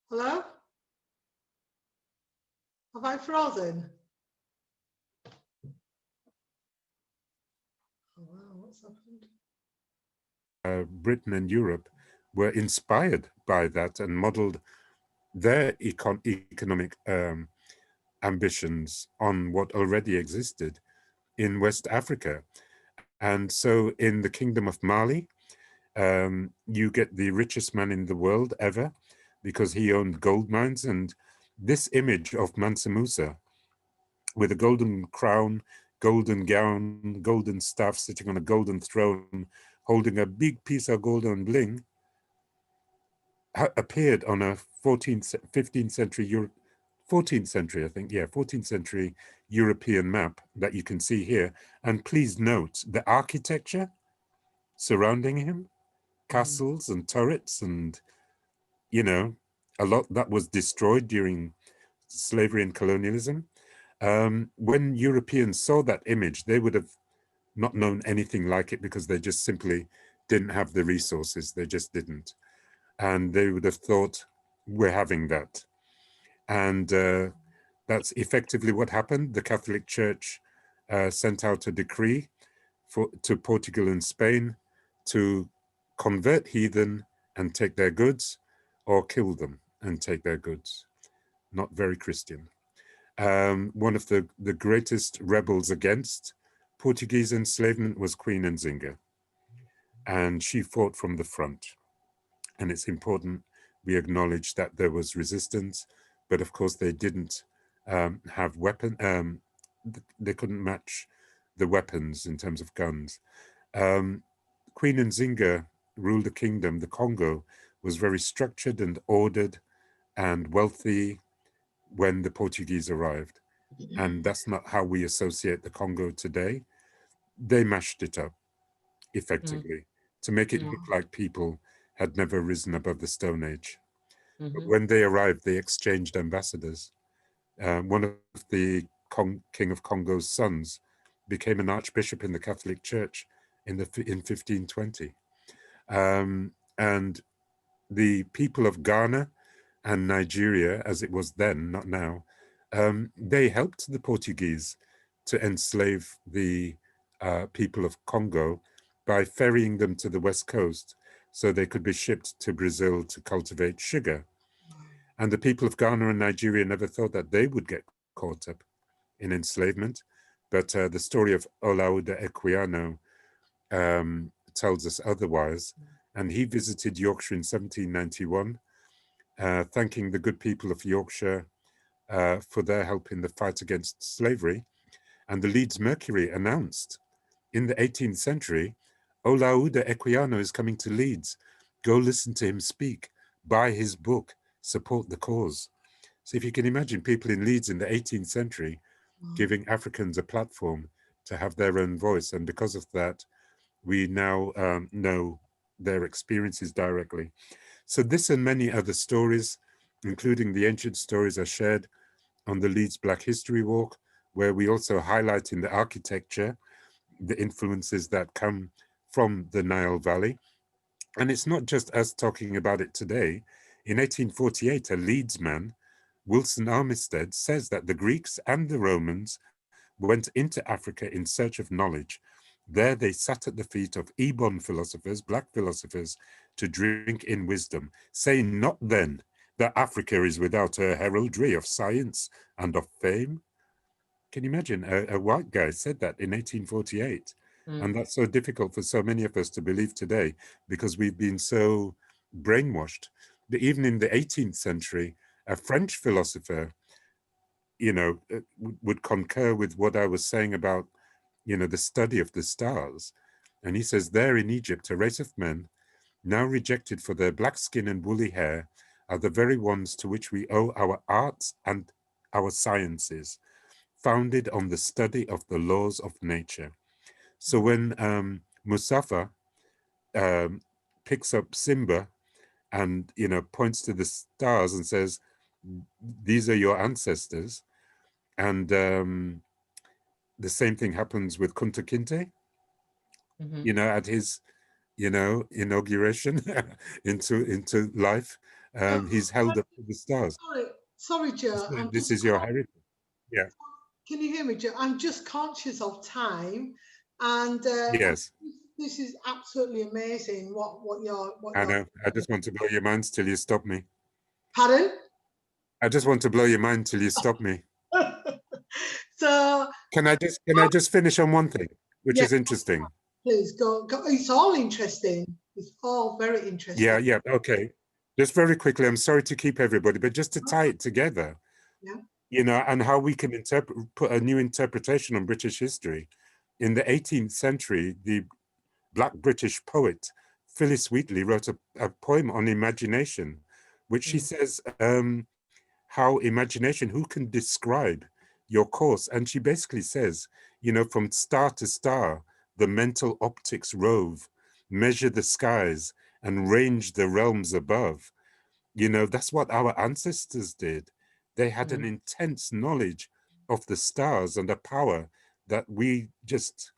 Hello? Have I frozen? Oh, wow, what's happened? Britain and Europe were inspired by that and modeled their economic ambitions on what already existed in West Africa. And so in the Kingdom of Mali, you get the richest man in the world ever because he owned gold mines. And this image of Mansa Musa with a golden crown, golden gown, golden staff, sitting on a golden throne, holding a big piece of golden bling, appeared on a 15th century 14th century, I think, yeah, 14th century European map that you can see here. And please note the architecture surrounding him, castles and turrets, and, you know, a lot that was destroyed during slavery and colonialism. When Europeans saw that image, they would have not known anything like it because they just simply didn't have the resources. They just didn't. And they would have thought, we're having that. And that's effectively what happened. The Catholic Church sent out a decree to Portugal and Spain to convert heathen and take their goods, or kill them and take their goods. Not very Christian. One of the greatest rebels against Portuguese enslavement was Queen Nzinga, and she fought from the front. And it's important we acknowledge that there was resistance, but of course they didn't have they couldn't match the weapons in terms of guns. Queen Nzinga ruled a kingdom. The Congo was very structured and ordered and wealthy when the Portuguese arrived. And that's not how we associate the Congo today. They mashed it up effectively to make it look like people had never risen above the Stone Age. But when they arrived, they exchanged ambassadors. One of the King of Congo's sons became an archbishop in the Catholic Church in 1520. And the people of Ghana and Nigeria, as it was then, not now, they helped the Portuguese to enslave the people of Congo by ferrying them to the west coast so they could be shipped to Brazil to cultivate sugar. And the people of Ghana and Nigeria never thought that they would get caught up in enslavement. But the story of Olaudah Equiano tells us otherwise. And he visited Yorkshire in 1791, thanking the good people of Yorkshire for their help in the fight against slavery. And the Leeds Mercury announced in the 18th century, Olaudah Equiano is coming to Leeds. Go listen to him speak, buy his book, support the cause. So if you can imagine people in Leeds in the 18th century giving Africans a platform to have their own voice. And because of that, we now know their experiences directly. So this and many other stories, including the ancient stories, are shared on the Leeds Black History Walk, where we also highlight in the architecture the influences that come from the Nile Valley. And it's not just us talking about it today. In 1848, a Leeds man, Wilson Armistead, says that the Greeks and the Romans went into Africa in search of knowledge. There they sat at the feet of Ebon philosophers, black philosophers, to drink in wisdom, saying not then that Africa is without her heraldry of science and of fame. Can you imagine? A white guy said that in 1848. And that's so difficult for so many of us to believe today because we've been so brainwashed. But even in the 18th century, a French philosopher, you know, would concur with what I was saying about, you know, the study of the stars. And he says, there in Egypt, a race of men, now rejected for their black skin and woolly hair, are the very ones to which we owe our arts and our sciences, founded on the study of the laws of nature. So when Mustafa picks up Simba and, you know, points to the stars and says, these are your ancestors, and the same thing happens with Kunta Kinte, you know, at his, you know, inauguration into life. He's held up to the stars. Sorry, Joe. This is your heritage. Yeah. Can you hear me, Joe? I'm just conscious of time, and yes, this is absolutely amazing. What you're. I know. I just want to blow your minds till you stop me. Pardon? I just want to blow your mind till you stop me. So can I just finish on one thing, which is interesting? Please go. It's all interesting. It's all very interesting. Yeah. Okay. Just very quickly, I'm sorry to keep everybody, but just to tie it together. Yeah. You know, and how we can put a new interpretation on British history. In the 18th century, the Black British poet Phyllis Wheatley wrote a poem on imagination, which she says, how imagination, who can describe your course? And she basically says, you know, from star to star, the mental optics rove, measure the skies and range the realms above. You know, that's what our ancestors did. They had an intense knowledge of the stars and a power that we just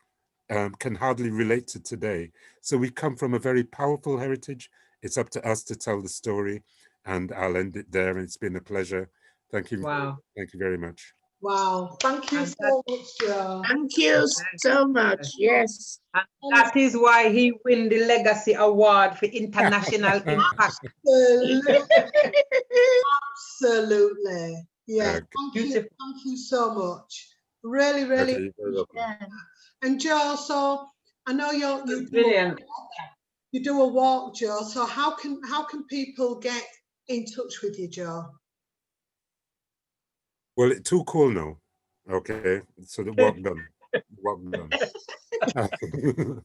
can hardly relate to today. So we come from a very powerful heritage. It's up to us to tell the story, and I'll end it there. And it's been a pleasure. Thank you. Wow. Thank you very much. Wow. Thank you so much, Joe. Thank you so much. Yes. And that is why he won the Legacy Award for International Impact. Absolutely. Yeah. Okay. Thank you so much. Really, really. Okay, and Joe, so I know you Brilliant. You do a walk, Joe. So how can people get in touch with you, Joe? Well, it's too cool now. Okay, so the walk done. Walk done.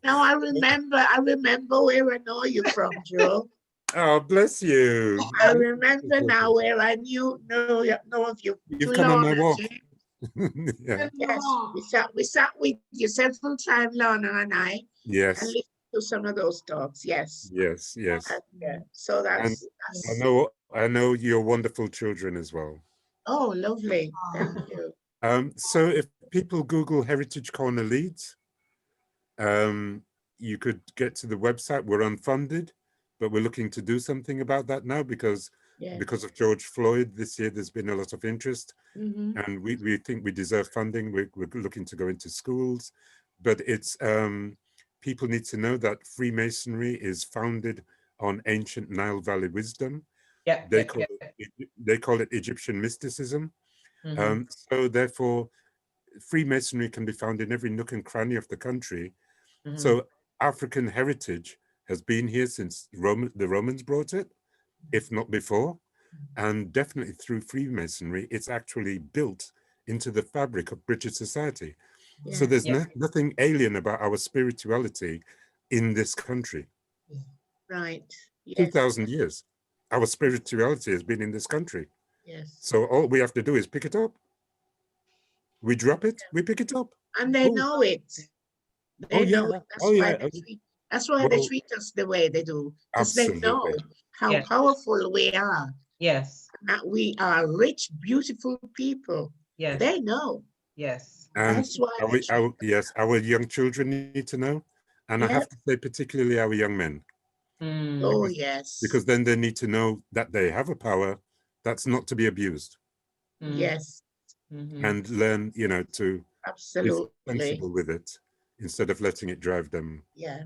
Now I remember where I know you from, Joe. Oh, bless you. I remember now where I know of you. You've come on my walk. Yeah. Yes, we sat with you several times, Lorna and I. Yes. And listened to some of those talks. Yes. Yes. And, so that's. I know your wonderful children as well. Oh, lovely. Thank you. So if people Google Heritage Corner Leeds, you could get to the website. We're unfunded, but we're looking to do something about that now because of George Floyd this year, there's been a lot of interest, and we think we deserve funding. We're looking to go into schools, but it's people need to know that Freemasonry is founded on ancient Nile Valley wisdom. They call it Egyptian mysticism. So therefore, Freemasonry can be found in every nook and cranny of the country. So African heritage has been here since the Romans brought it, if not before. And definitely through Freemasonry, it's actually built into the fabric of British society. Yeah. So there's nothing alien about our spirituality in this country. Right. Yes. 2,000 years. Our spirituality has been in this country. Yes. So all we have to do is pick it up. We drop it, we pick it up. And they Oh. know it. They Oh, yeah. know it. That's Oh, why yeah. that's why they Well, treat us the way they do. Because they know absolutely. how Yes. powerful we are. Yes. That we are rich, beautiful people. Yes. They know. Yes. And That's why they treat yes, our young children need to know. And I have to say, particularly our young men, Oh, yes. because then they need to know that they have a power that's not to be abused, Yes, and learn, you know, to be absolutely. sensible with it instead of letting it drive them Yeah.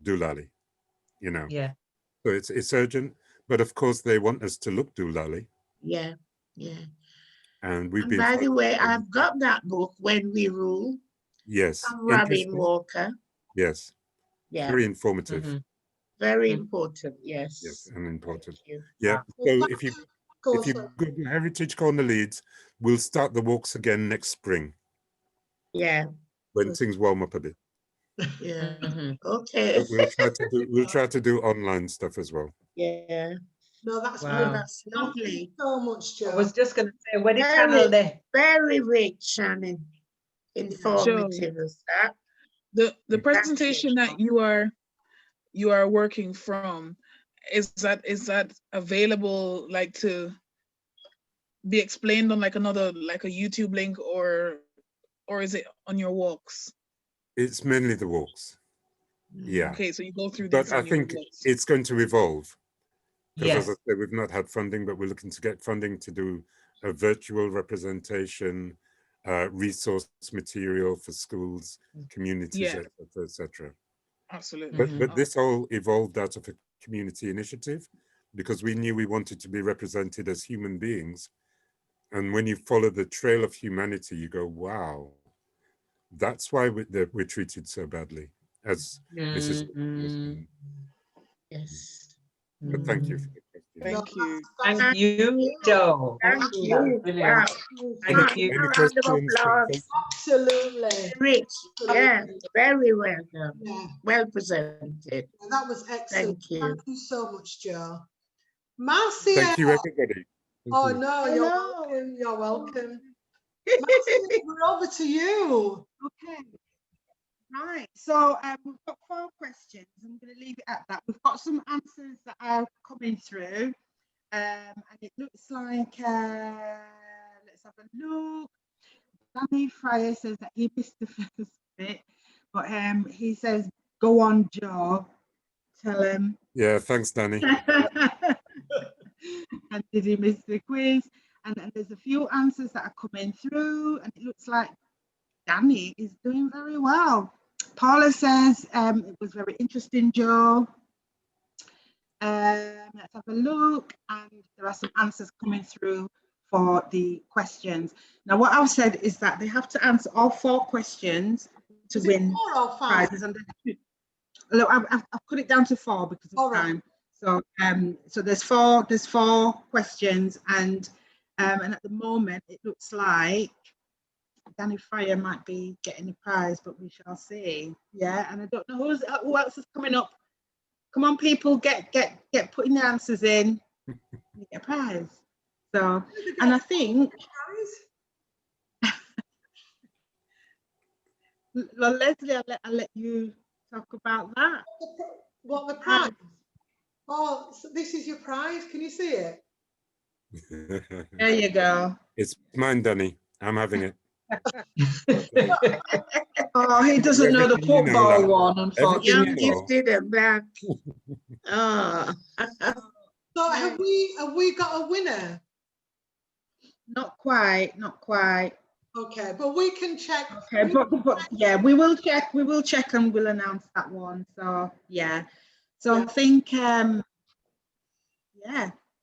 doolally, you know. Yeah. So it's urgent, but of course they want us to look doolally. Yeah. Yeah. And we've And been. by the way, I've got that book, When We Rule. Yes. From Robin Interesting. Walker. Yes. Yeah. Very informative. Very important. Yes. Yes, and important. Thank you. Yeah. Well, So thank if you Go if you for it. Google Heritage Corner Leeds, we'll start the walks again next spring Yeah. when things warm up a bit. Yeah. Okay. But we'll try to do online stuff as well. Yeah. No, that's Wow. brilliant. That's Thank you lovely. so much, Joe. I was just going to say, where the Very- panel there? Very rich and informative. That. The presentation that you are working from, is that available, like, to be explained on like another, like a YouTube link, or is it on your walks? It's mainly the walks. Yeah. Okay, so you go through But this I on your think walks. it's going to evolve. Because Yes. as I said, we've not had funding, but we're looking to get funding to do a virtual representation, resource material for schools, communities, Yeah. et cetera. Absolutely. But this all evolved out of a community initiative, because we knew we wanted to be represented as human beings. And when you follow the trail of humanity, you go, wow, that's why we're treated so badly, as Mrs. Yes. But thank you for the question. Thank you. Thank you, Joe. Thank you. Brilliant. Wow. Thank you. Any A round of questions? applause. Absolutely. Rich. Yeah. Very well done. Yeah, Well presented. that was excellent. Thank you. Thank you so much, Joe. Marcia. Thank you, everybody. Thank Oh you. no, you're Hello. welcome. You're welcome. Marcia, we're over to you. Okay. Right. So we've got 4 questions. I'm going to leave it at that. We've got some answers that are coming through. And it looks like, let's have a look. Danny Fryer says that he missed the first bit, but he says, go on, Joe. Tell him. Yeah, thanks, Danny. And did he miss the quiz? And there's a few answers that are coming through, and it looks like Danny is doing very well. Paula says it was very interesting, Joe. Let's have a look, and there are some answers coming through for the questions. Now, what I've said is that they have to answer all 4 questions to Is it win 4 or 5? prizes. And look, I've put it down to 4 because of All right. time. So, so there's four questions, and at the moment it looks like Danny Fryer might be getting a prize, but we shall see. Yeah, and I don't know who else is coming up. Come on, people, get putting the answers in. You get a prize. So, and I think, well, Lesleye, I'll let you talk about that. What the prize? Oh, so this is your prize. Can you see it? There you go. It's mine, Danny. I'm having it. Oh, he doesn't know the Everything you know, football lad. one, unfortunately. Everything Young you know. gifted and black. Oh. So have we got a winner? Not quite. Okay, but we can check. Okay, but yeah, we will check and we'll announce that one. So yeah. So Yeah. I think yeah.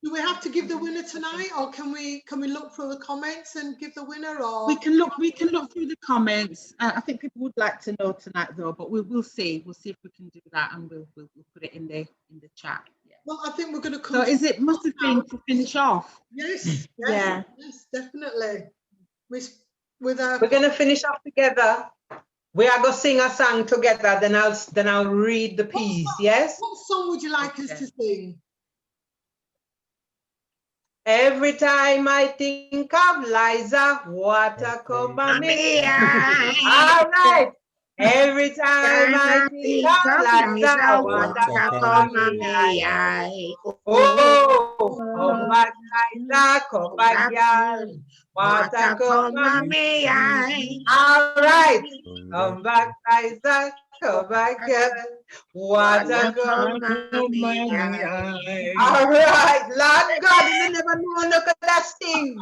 Do we have to give the winner tonight, or can we look through the comments and give the winner? Or We can look through the comments. I think people would like to know tonight though, but we'll see. We'll see if we can do that, and we'll put it in the chat. Yeah. Well, I think we're going to come. So must have been to finish off. Yes. Yeah. Yes, definitely. With We're going to finish off together. We are going to sing a song together. Then I'll read the piece. Yes. What song would you like us to sing? Every time I think of Liza, water come on me. All right. Every time I think of Liza, water come on me. Oh, come back, Liza, come back, y'all. Water come on me. All right. Come back, Liza, come back, y'all. Water come on me. All right, Lord God, you never know look at that thing.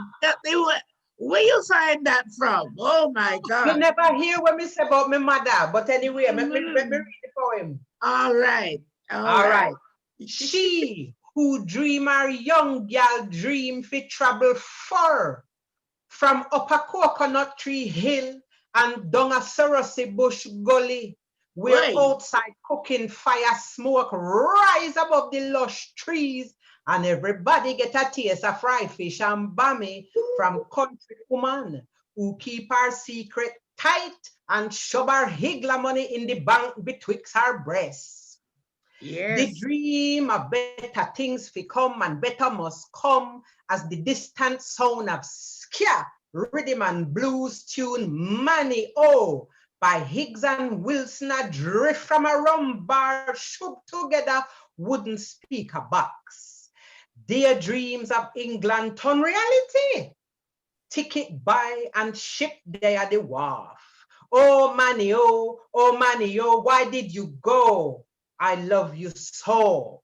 Where you find that from? Oh my God. You never hear what me say about my mother, but anyway, let me read the poem. All right. All right. She who dream her young girl dream fi travel far from up a coconut tree hill and down a sorosy bush gully, where outside cooking fire smoke rise above the lush trees, and everybody get a taste of fried fish and bammy from country woman who keep her secret tight and shove her higgler money in the bank betwixt her breasts. Yes. The dream of better things fi come and better must come as the distant sound of scare, rhythm and blues tune Money Oh by Higgs and Wilson adrift from a rum bar shook together wooden speaker box. Their dreams of England turn reality. Ticket buy and ship there at the wharf. Oh Money Oh, why did you go? I love you so.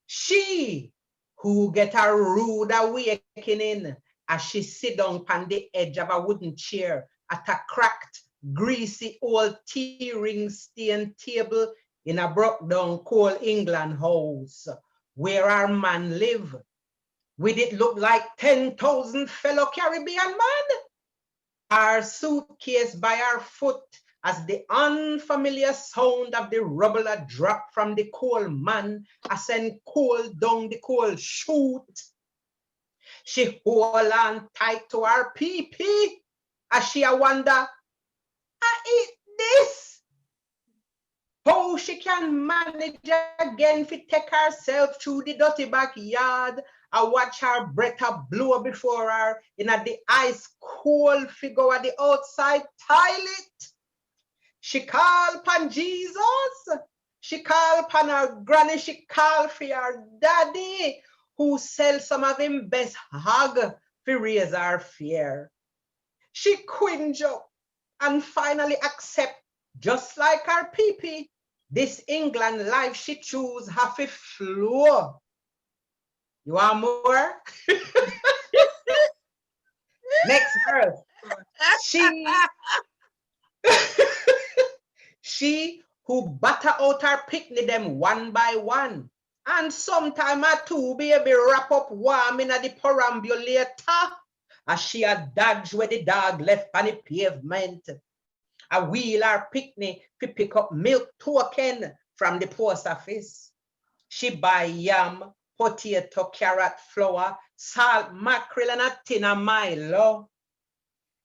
She who get a rude awakening as she sit down on the edge of a wooden chair at a cracked, greasy old tea-ring stained table in a broke down coal England house where our man live. With it look like 10,000 fellow Caribbean men. Our suitcase by our foot as the unfamiliar sound of the rubble a drop from the coal man as send coal down the coal chute. She hold on tight to her pee-pee as she a wonder, I eat this. How she can manage again to take herself through the dirty backyard and watch her breath a blow before her in a the ice cold figure at the outside toilet. She call upon Jesus. She call upon her granny. She call for her daddy who sell some of him best hog to raise her fear. She cringe up and finally accept, just like her pee-pee, this England life she choose have a flow. You want more? Next verse. She who butter out her picnic them one by one, and sometime or two baby wrap up warm in the perambulator as she a dodge where the dog left on the pavement. A wheel her picnic to pick up milk token from the post office. She buy yam, potato, carrot, flour, salt, mackerel, and a tin of Milo.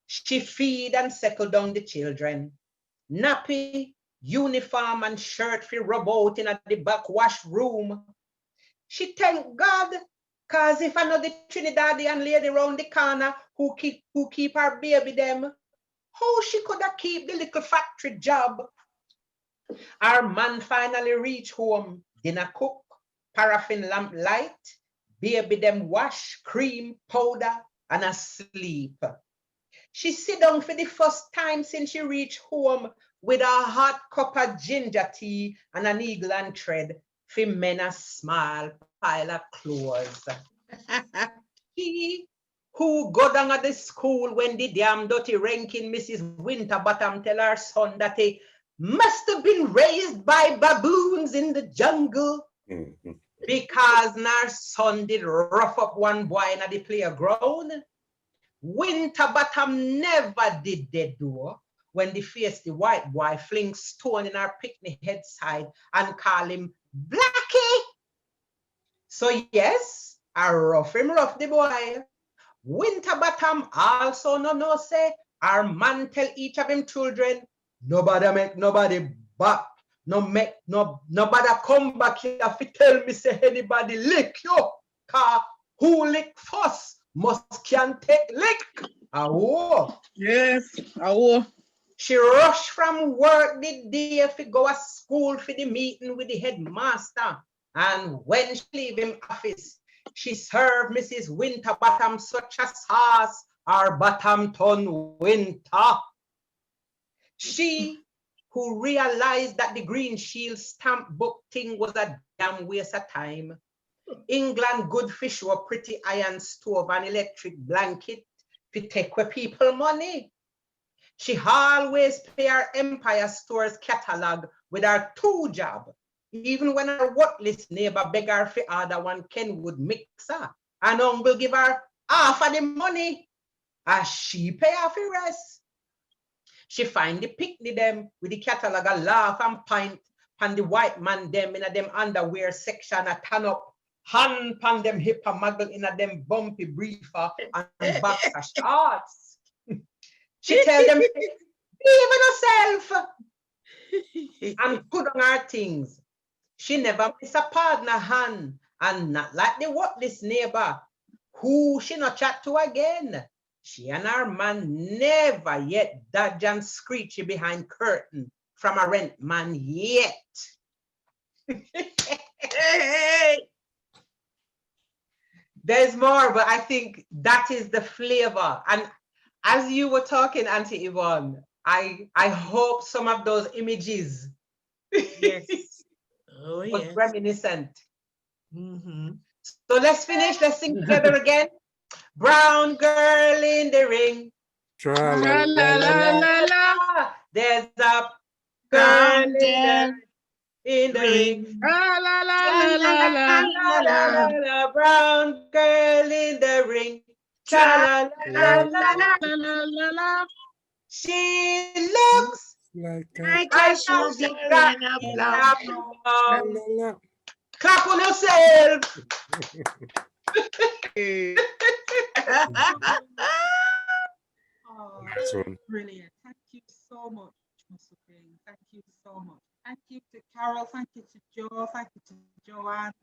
She feed and settle down the children. Nappy, uniform, and shirt for rub out in the back wash room. She thank God, cause if I know the Trinidadian lady round the corner who keep her baby them, how she could have keep the little factory job. Our man finally reach home, dinner cook, paraffin lamp light, baby them wash, cream, powder, and asleep. She sit down for the first time since she reached home with a hot cup of ginger tea and an eagle and thread for men a small pile of clothes. She who go down at the school when the damn dirty ranking Mrs. Winterbottom tell her son that he must have been raised by baboons in the jungle because her son did rough up one boy in the playground. Winterbottom never did that door when they face the white boy fling stone in her picnic head side and call him Blackie. So yes, I rough him rough the boy. Winterbottom also no say our man tell each of him children, nobody make nobody back, nobody come back here if tell me say anybody lick you, cause Who lick fuss must can take lick. Oh. Yes. Oh. She rushed from work the day to go to school for the meeting with the headmaster. And when she leave him office, she served Mrs. Winterbottom such a sauce, or Bottomton Winter. She who realized that the Green Shield stamp book thing was a damn waste of time. England good fish were pretty iron stove and electric blanket to take away people money. She always pay her Empire Stores catalog with her 2 job, even when her worthless neighbor beg her for order one Kenwood mixer, and will give her half of the money, as she pay her for rest. She find the picnic them with the catalog a laugh and pint, and the white man them in a them underwear section a turn up, hand pan them hip and muggle in a them bumpy briefer and boxer shorts. She tell them, believe in herself and put on her things. She never miss a partner hand, and not like the worthless neighbor who she not chat to again. She and her man never yet dodge and screechy behind curtain from a rent man yet. There's more, but I think that is the flavor. And as you were talking, Auntie Yvonne, I hope some of those images Yes. Oh, was yes. reminiscent. Mm-hmm. So let's finish. Let's sing together again. Brown girl in the ring. Tra-la-la-la-la. There's a girl in the ring. La-la-la-la-la-la. Brown girl in the ring. La-la-la-la-la-la. She looks Like Like a sugar in a plum. Clap on yourself. Oh, Excellent. brilliant. Thank you so much, Mr. King. Thank you so much. Thank you to Carol. Thank you to Joe. Thank you to Joanne.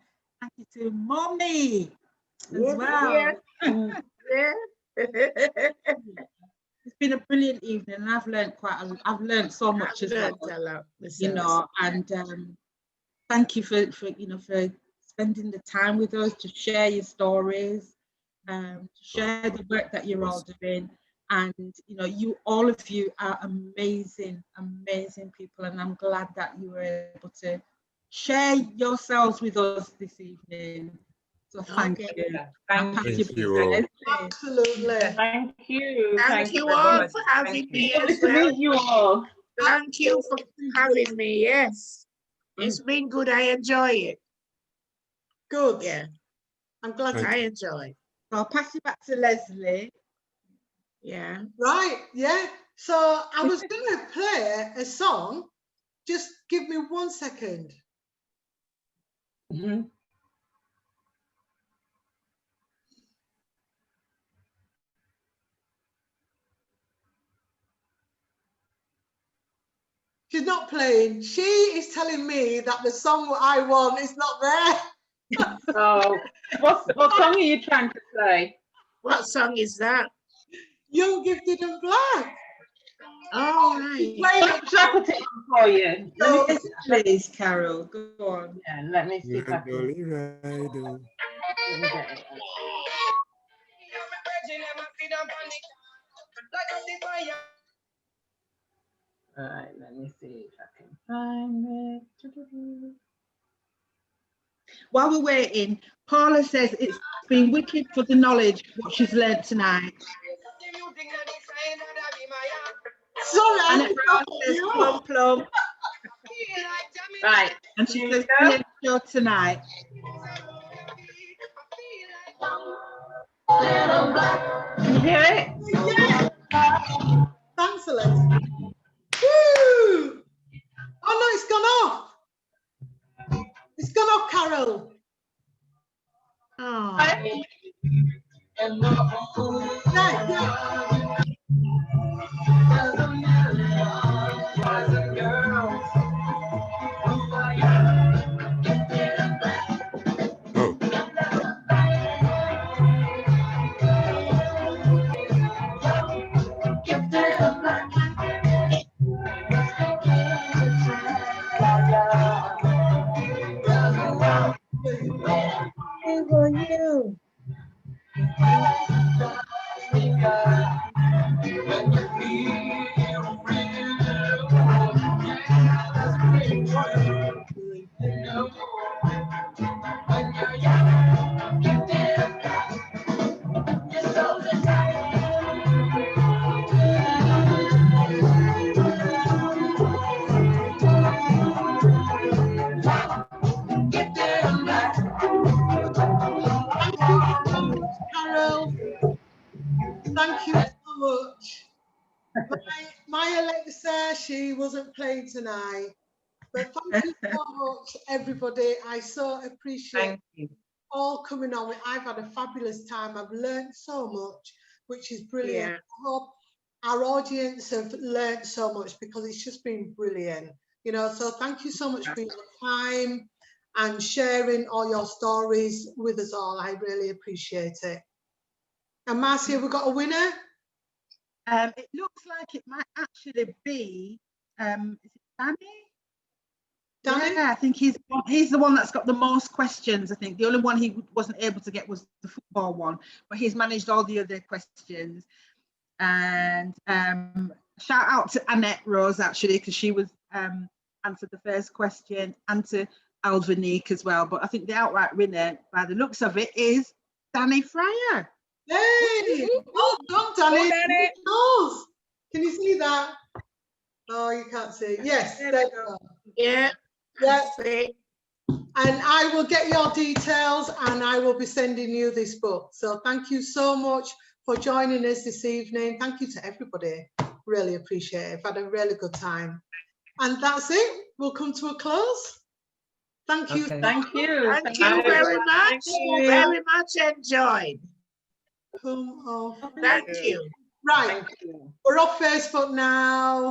Thank you to Mommy as well. It's been a brilliant evening, and I've learned I've learned so much as well. You know, and thank you for spending the time with us to share your stories, to share the work that you're all doing. And all of you are amazing people, and I'm glad that you were able to share yourselves with us this evening. So thank you. Thank you all. Absolutely. Thank you. Thank you all for having me as well. Meet you all. Thank you for having me. Yes. It's been good. I enjoy it. Good. Yeah. I'm glad I enjoy it. So I'll pass you back to Lesleye. Yeah. Right, yeah. So I was going to play a song. Just give me 1 second. Mm-hmm. She's not playing. She is telling me that the song I want is not there. Oh, what song are you trying to play? What song is that? Young, Gifted and Black. Oh, right. Shall I put it on for you? So, please, Carol, go on. Yeah, let me see if I can. Rider. Let me get it. All right, let me see if I can find it. While we're waiting, Paula says it's been wicked for the knowledge what she's learned tonight. Sorry, And I everyone says plum plum. Right, And she says brilliant show tonight. can you hear it? Yeah. Thanks, Alexa. Woo! Oh no, it's gone off. It's gone off, Carol. Oh. Right, yeah. Oh, you. Carol, thank you so much. My Alexa, she wasn't playing tonight, but thank you so much, everybody. I so appreciate Thank you. all coming on. I've had a fabulous time. I've learned so much, which is brilliant. Yeah. I hope our audience have learned so much because it's just been brilliant. You know, so thank you so much for your time and sharing all your stories with us all. I really appreciate it. And Marcia, we've got a winner? It looks like it might actually be, is it Danny? Danny? Yeah, I think he's the one that's got the most questions. I think the only one he wasn't able to get was the football one, but he's managed all the other questions. And shout out to Annette Rose, actually, because she was answered the first question, and to Aldridge as well. But I think the outright winner, by the looks of it, is Danny Fryer. Hey, well done, Danny. Well done, Danny. Nose. Can you see that? Oh, you can't see. Yes, there you go. Yeah. Yeah. See. And I will get your details and I will be sending you this book. So thank you so much for joining us this evening. Thank you to everybody. Really appreciate it. I've had a really good time. And that's it. We'll come to a close. Thank you. Okay. Thank you. Thank you very much. Thank you. Very much enjoyed. Come off. Thank you. Right. We're off Facebook now.